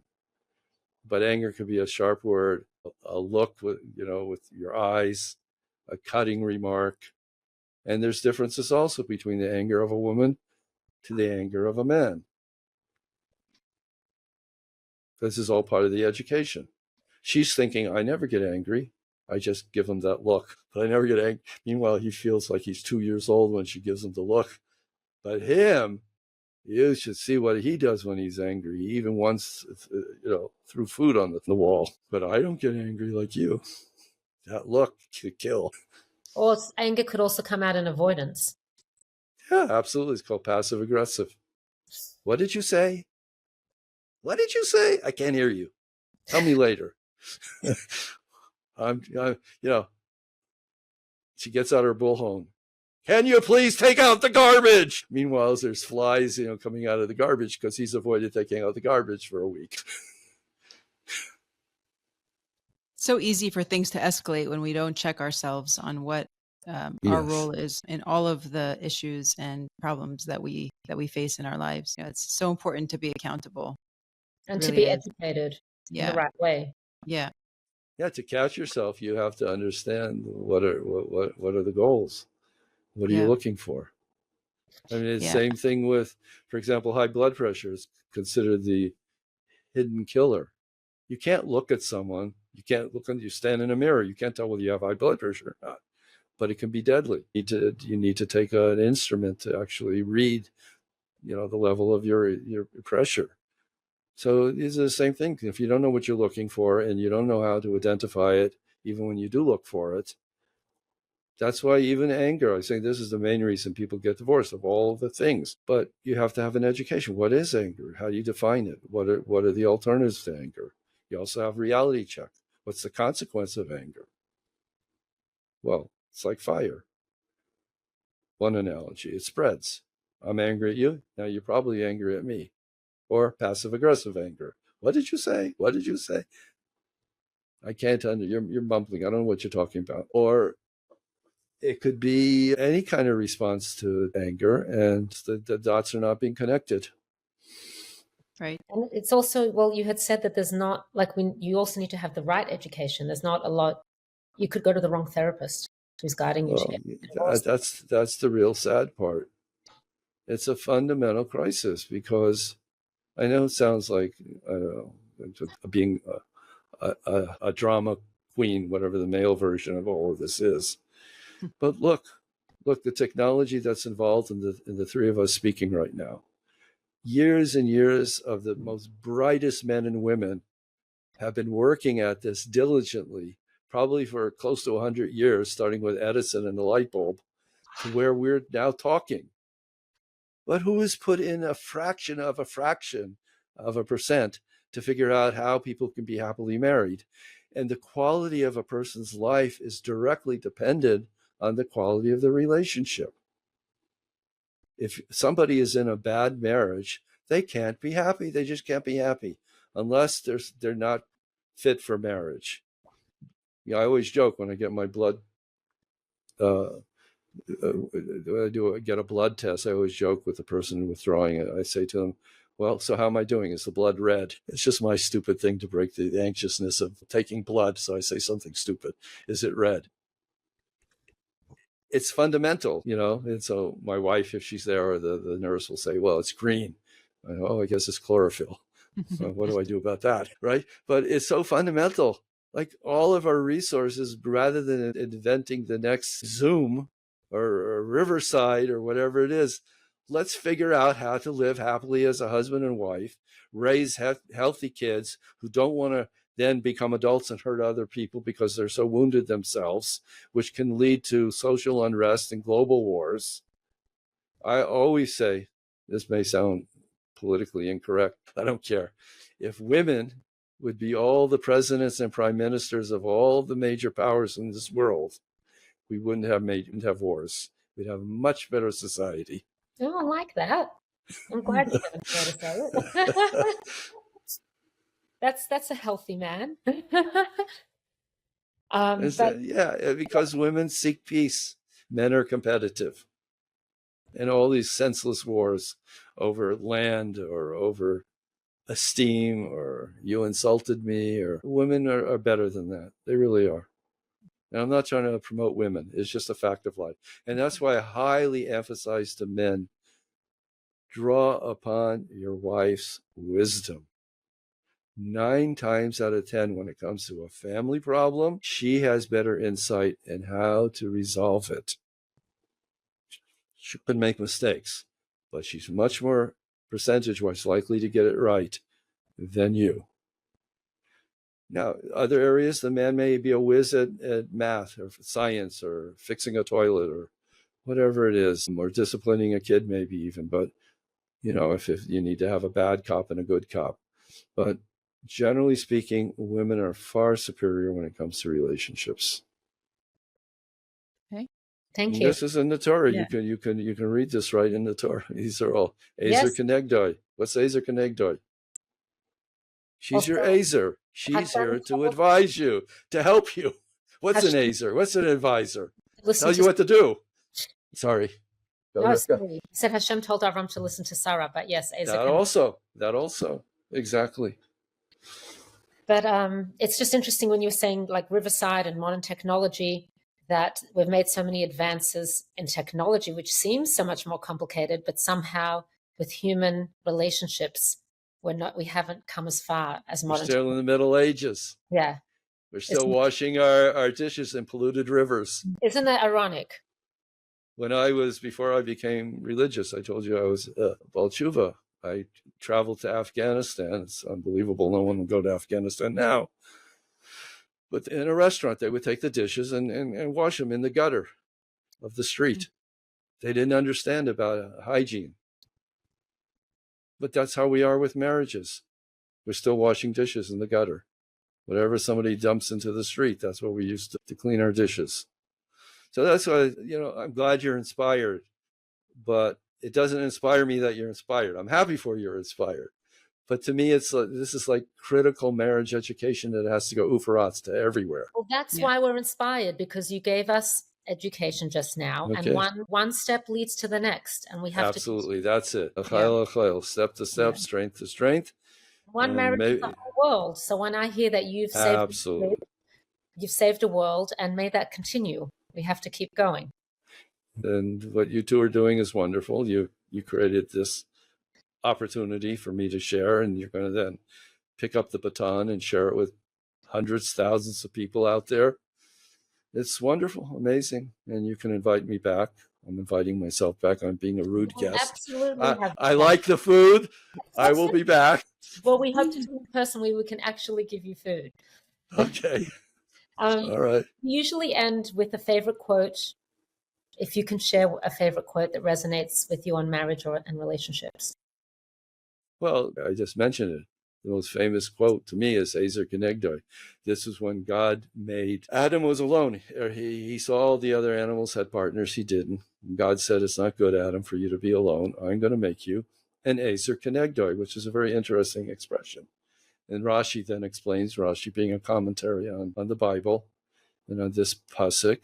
But anger could be a sharp word, a look with your eyes, a cutting remark. And there's differences also between the anger of a woman to the anger of a man. This is all part of the education. She's thinking, I never get angry. I just give him that look. But I never get angry. Meanwhile, he feels like he's 2 years old when she gives him the look. But him, you should see what he does when he's angry. He even once, threw food on the wall. But I don't get angry like you. That look could kill. Or anger could also come out in avoidance. Yeah, absolutely. It's called passive aggressive. What did you say? What did you say? I can't hear you. Tell me later. She gets out her bullhorn. Can you please take out the garbage? Meanwhile, there's flies, coming out of the garbage because he's avoided taking out the garbage for a week. So easy for things to escalate when we don't check ourselves on what our role is in all of the issues and problems that we face in our lives. It's so important to be accountable and really to be educated in the right way. Yeah, to catch yourself, you have to understand what are the goals. What are you looking for? I mean, it's the same thing with, for example, high blood pressure is considered the hidden killer. You can't look at someone. You stand in a mirror. You can't tell whether you have high blood pressure or not, but it can be deadly. You need to take an instrument to actually read, the level of your pressure. So these are the same thing. If you don't know what you're looking for and you don't know how to identify it, even when you do look for it, that's why even anger, I say this is the main reason people get divorced, of all the things. But you have to have an education. What is anger? How do you define it? What are the alternatives to anger? You also have reality check. What's the consequence of anger? Well, it's like fire. One analogy, it spreads. I'm angry at you. Now you're probably angry at me. Or passive aggressive anger. What did you say? What did you say? I can't you're mumbling. I don't know what you're talking about. Or it could be any kind of response to anger, and the dots are not being connected. Right. And it's also, well, you had said that there's not, like, when you also need to have the right education. There's not a lot, you could go to the wrong therapist who's guiding you to get divorced. That's the real sad part. It's a fundamental crisis, because I know it sounds like, I don't know, being a drama queen, whatever the male version of all of this is. But look, the technology that's involved in the three of us speaking right now. Years and years of the most brightest men and women have been working at this diligently, probably for close to 100 years, starting with Edison and the light bulb, to where we're now talking. But who has put in a fraction of a percent to figure out how people can be happily married? And the quality of a person's life is directly dependent on the quality of the relationship. If somebody is in a bad marriage, they can't be happy. They just can't be happy unless they're not fit for marriage. I always joke when I get my blood, when I get a blood test, I always joke with the person withdrawing it. I say to them, well, so how am I doing? Is the blood red? It's just my stupid thing to break the anxiousness of taking blood. So I say something stupid. Is it red? It's fundamental, and so my wife, if she's there, or the nurse will say, well, it's green. I guess it's chlorophyll. What do I do about that, right? But it's so fundamental. Like all of our resources, rather than inventing the next Zoom or Riverside or whatever it is, let's figure out how to live happily as a husband and wife, raise healthy kids who don't want to then become adults and hurt other people because they're so wounded themselves, which can lead to social unrest and global wars. I always say, this may sound politically incorrect, I don't care. If women would be all the presidents and prime ministers of all the major powers in this world, we wouldn't have wars. We'd have a much better society. Oh, I like that. I'm glad you didn't try to say it. That's a healthy man. Because women seek peace. Men are competitive. And all these senseless wars over land or over esteem or you insulted me, or women are better than that. They really are. And I'm not trying to promote women. It's just a fact of life. And that's why I highly emphasize to men, draw upon your wife's wisdom. 9 times out of 10, when it comes to a family problem, she has better insight in how to resolve it. She could make mistakes, but she's much more percentage-wise likely to get it right than you. Now, other areas, the man may be a whiz at math or science or fixing a toilet or whatever it is, or disciplining a kid maybe even, but if you need to have a bad cop and a good cop. But generally speaking, women are far superior when it comes to relationships. Okay. Thank you. This is in the Torah. Yeah. You can read this right in the Torah. These are all Ezer Kenegdoi. What's Ezer Kenegdoi? She's your Ezer. She's here to advise you, to help you. What's an Ezer? What's an advisor? Tell you what to do. Sorry. No, sorry. You said Hashem told Avram to listen to Sarah, but yes, Ezer. That also. Exactly. But it's just interesting when you were saying like Riverside and modern technology, that we've made so many advances in technology, which seems so much more complicated, but somehow with human relationships, we haven't come as far as modern. We're still in the Middle Ages. Yeah. We're still washing our dishes in polluted rivers. Isn't that ironic? Before I became religious, I told you I was Baal Tshuva. I traveled to Afghanistan. It's unbelievable. No one will go to Afghanistan now. But in a restaurant, they would take the dishes and wash them in the gutter of the street. They didn't understand about hygiene. But that's how we are with marriages. We're still washing dishes in the gutter. Whatever somebody dumps into the street, that's what we use to clean our dishes. So that's why, I'm glad you're inspired, but it doesn't inspire me that you're inspired. I'm happy for you're inspired. But to me, this is like critical marriage education that has to go ufarats to everywhere. Well, that's why we're inspired, because you gave us education just now, and Okay. one step leads to the next, and we have Absolutely. That's it. Yeah. Step to step, strength to strength. one marriage is the whole world. So when I hear that you've saved a world, and may that continue. We have to keep going. And what you two are doing is wonderful. You created this opportunity for me to share, and you're going to then pick up the baton and share it with hundreds, thousands of people out there. It's wonderful, amazing. And you can invite me back. I'm inviting myself back. I'm being a rude guest. Absolutely. I like the food. I will be back. Well, we hope to do in person where we can actually give you food. Okay. All right. We usually end with a favorite quote. If you can share a favorite quote that resonates with you on marriage and relationships. Well, I just mentioned it. The most famous quote to me is Ezer Kenegdoi. This is when God made Adam was alone. He saw all the other animals had partners. He didn't. God said, it's not good, Adam, for you to be alone. I'm going to make you an Ezer Kenegdoi, which is a very interesting expression. And Rashi then explains, Rashi being a commentary on the Bible and on this pasuk,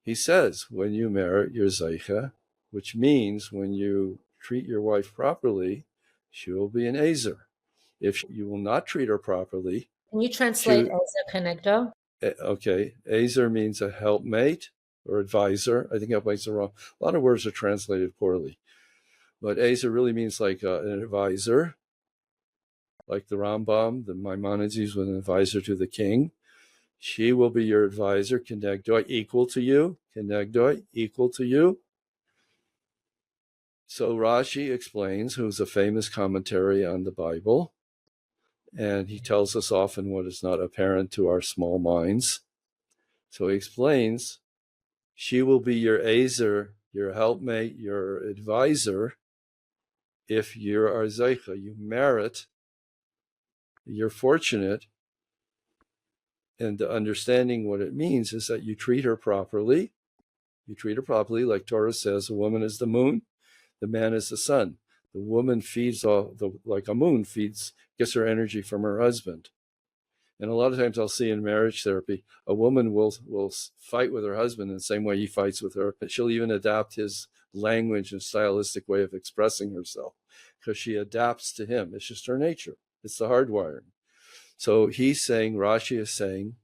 he says, when you merit your zeicha, which means when you treat your wife properly, she will be an Ezer. If you will not treat her properly. Can you translate Ezer Kenegdo? Okay. Ezer means a helpmate or advisor. I think helpmates are wrong. A lot of words are translated poorly. But Ezer really means like an advisor. Like the Rambam, the Maimonides was an advisor to the king. She will be your advisor, Kenegdoi, equal to you. Kenegdoi, equal to you. So Rashi explains, who's a famous commentary on the Bible, and he tells us often what is not apparent to our small minds. So he explains, she will be your Ezer, your helpmate, your advisor, if you're our zeicha, you merit, you're fortunate. And understanding what it means is that you treat her properly. You treat her properly, like Torah says, a woman is the moon, the man is the sun. The woman feeds like a moon gets her energy from her husband. And a lot of times I'll see in marriage therapy, a woman will fight with her husband in the same way he fights with her. She'll even adapt his language and stylistic way of expressing herself because she adapts to him. It's just her nature. It's the hardwiring. So he's saying, Rashi is saying,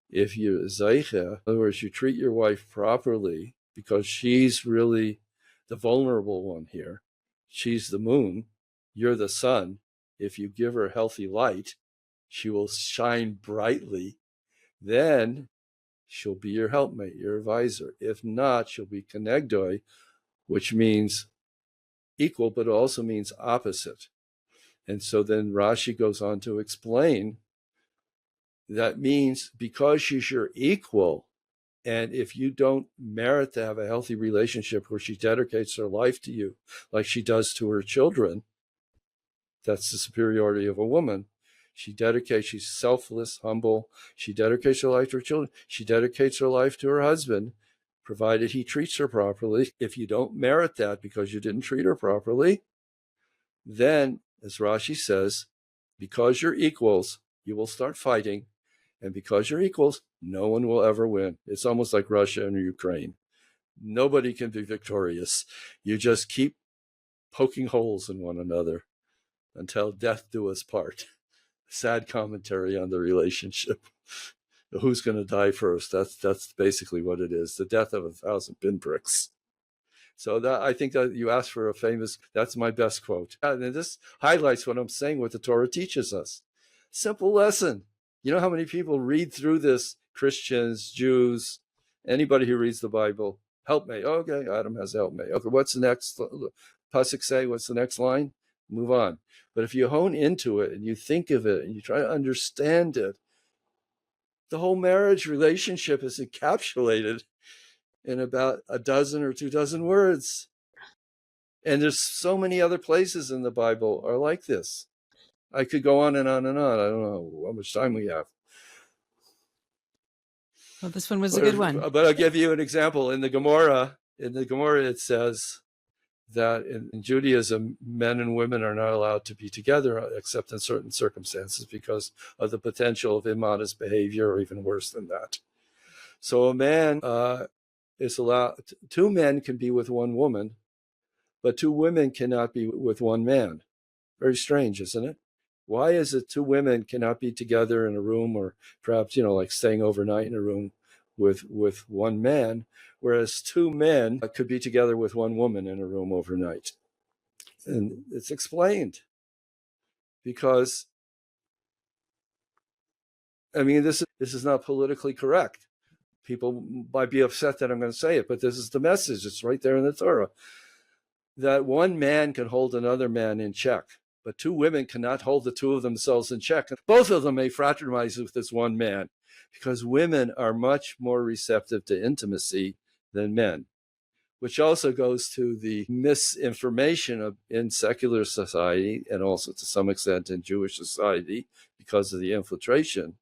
if you're zeicha, in other words, you treat your wife properly because she's really the vulnerable one here. She's the moon. You're the sun. If you give her healthy light, she will shine brightly. Then she'll be your helpmate, your advisor. If not, she'll be Kenegdoi, which means equal, but also means opposite. And so then Rashi goes on to explain that means because she's your equal, and if you don't merit to have a healthy relationship where she dedicates her life to you like she does to her children, that's the superiority of a woman. She's selfless, humble. She dedicates her life to her children. She dedicates her life to her husband, provided he treats her properly. If you don't merit that because you didn't treat her properly, then, as Rashi says, because you're equals, you will start fighting. And because you're equals, no one will ever win. It's almost like Russia and Ukraine. Nobody can be victorious. You just keep poking holes in one another until death do us part. Sad commentary on the relationship. Who's going to die first? That's basically what it is. The death of 1,000 pinpricks. So that, I think that you asked for a famous, that's my best quote. And this highlights what I'm saying, what the Torah teaches us. Simple lesson. You know how many people read through this? Christians, Jews, anybody who reads the Bible. Helpmate. Okay, Adam has a helpmate. Okay, what's the next pasuk say? What's the next line? Move on. But if you hone into it and you think of it and you try to understand it, the whole marriage relationship is encapsulated in about a dozen or 24 words. And there's so many other places in the Bible are like this. I could go on and on and on. I don't know how much time we have. Well, this one was a good one. But I'll give you an example. In the Gemara, it says that in Judaism, men and women are not allowed to be together except in certain circumstances because of the potential of immodest behavior, or even worse than that. So a man is allowed, two men can be with one woman, but two women cannot be with one man. Very strange, isn't it? Why is it two women cannot be together in a room, or perhaps, like staying overnight in a room with one man, whereas two men could be together with one woman in a room overnight? And it's explained because, this is not politically correct. People might be upset that I'm going to say it, but this is the message. It's right there in the Torah, that one man can hold another man in check, but two women cannot hold the two of themselves in check. Both of them may fraternize with this one man, because women are much more receptive to intimacy than men, which also goes to the misinformation in secular society, and also to some extent in Jewish society because of the infiltration,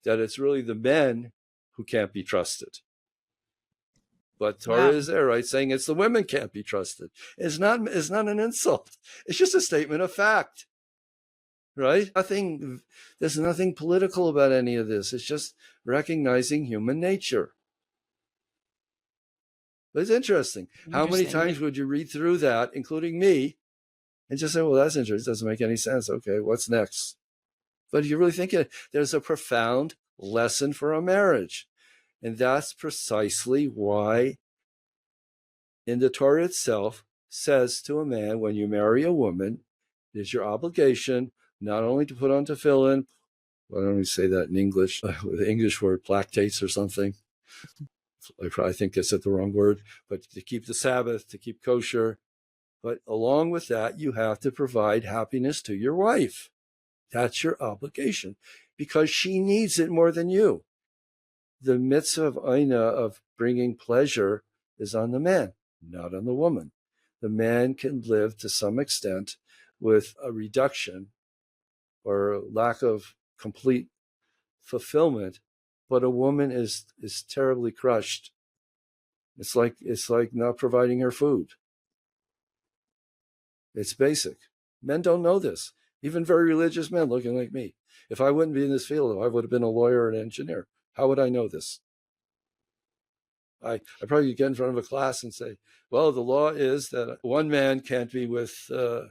that it's really the men who can't be trusted. But Torah is there, right, saying it's the women can't be trusted. It's not an insult. It's just a statement of fact, right? There's nothing political about any of this. It's just recognizing human nature. But it's interesting. How many times would you read through that, including me, and just say, well, that's interesting. It doesn't make any sense. Okay, what's next? But you really think there's a profound lesson for a marriage. And that's precisely why in the Torah itself says to a man, when you marry a woman, it is your obligation not only to put on tefillin, why don't we say that in English, with the English word lactates or something. I think I said the wrong word, but to keep the Sabbath, to keep kosher. But along with that, you have to provide happiness to your wife. That's your obligation, because she needs it more than you. The mitzvah of Aina, of bringing pleasure, is on the man, not on the woman. The man can live to some extent with a reduction or lack of complete fulfillment, but a woman is terribly crushed. It's like not providing her food. It's basic. Men don't know this. Even very religious men looking like me. If I wouldn't be in this field, I would have been a lawyer or an engineer. How would I know this? I probably get in front of a class and say, well, the law is that one man can't be with two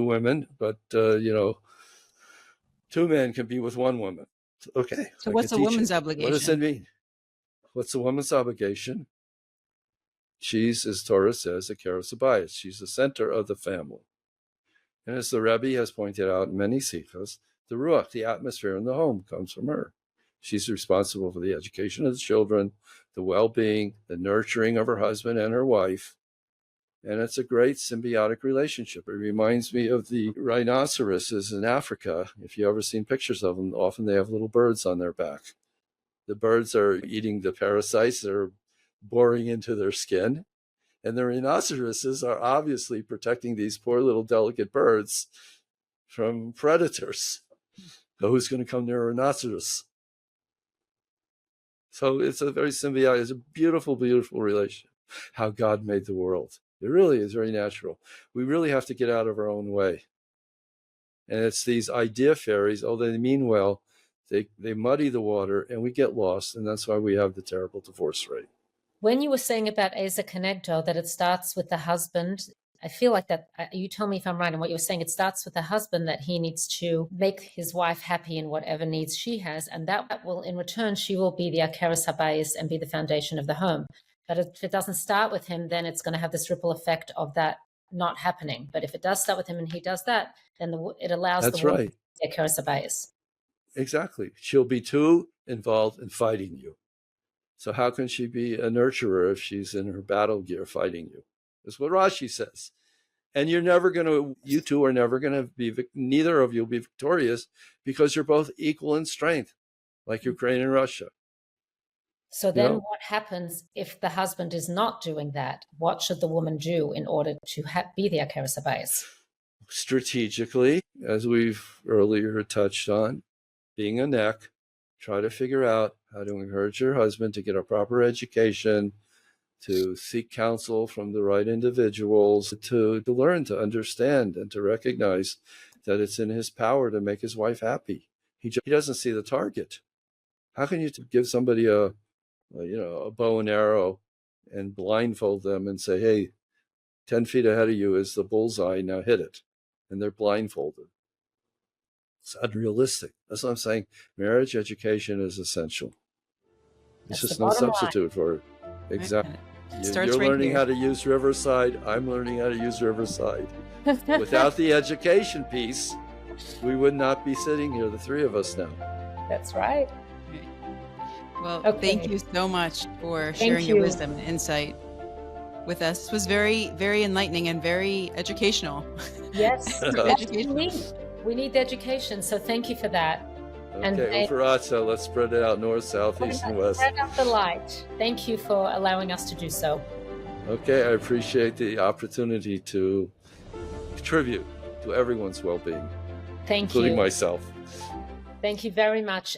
women, but two men can be with one woman. Okay. So what's a woman's obligation? What does it mean? What's a woman's obligation? She's, as Torah says, a keres habayis. She's the center of the family. And as the Rebbe has pointed out in many sikhas, the ruach, the atmosphere in the home, comes from her. She's responsible for the education of the children, the well-being, the nurturing of her husband and her wife. And it's a great symbiotic relationship. It reminds me of the rhinoceroses in Africa. If you've ever seen pictures of them, often they have little birds on their back. The birds are eating the parasites that are boring into their skin. And the rhinoceroses are obviously protecting these poor little delicate birds from predators. So who's going to come near a rhinoceros? So it's a very symbiotic, it's a beautiful, beautiful relationship, how God made the world. It really is very natural. We really have to get out of our own way. And it's these idea fairies, they mean well, they muddy the water and we get lost. And that's why we have the terrible divorce rate. When you were saying about Eza Connecto, that it starts with the husband, I feel like that, you tell me if I'm right in what you were saying, it starts with the husband, that he needs to make his wife happy in whatever needs she has, and that will, in return, she will be the keres habayis and be the foundation of the home. But if it doesn't start with him, then it's going to have this ripple effect of that not happening. But if it does start with him and he does that, then it allows the woman to be a keres habayis. Exactly. She'll be too involved in fighting you. So how can she be a nurturer if she's in her battle gear fighting you? That's what Rashi says. And you two are never going to be, neither of you will be victorious, because you're both equal in strength, like Ukraine and Russia. So then what happens if the husband is not doing that? What should the woman do in order to be the keres habayis? Strategically, as we've earlier touched on, being a neck, Try to figure out how to encourage your husband to get a proper education, to seek counsel from the right individuals, to learn to understand and to recognize that it's in his power to make his wife happy. He doesn't see the target. How can you give somebody a bow and arrow and blindfold them and say, hey, 10 feet ahead of you is the bullseye, now hit it. And they're blindfolded. It's unrealistic. That's what I'm saying. Marriage education is essential. There's just no substitute for it. Exactly. You're learning how to use Riverside. I'm learning how to use Riverside. Without the education piece, we would not be sitting here, the three of us now. That's right. Well, thank you so much for sharing your wisdom and insight with us. This was very, very enlightening and very educational. Yes, we need the education. So thank you for that. Okay, Uparatsa, let's spread it out north, south, east, and west. Spread out the light. Thank you for allowing us to do so. Okay, I appreciate the opportunity to contribute to everyone's well-being, Thank you. including myself. Thank you very much.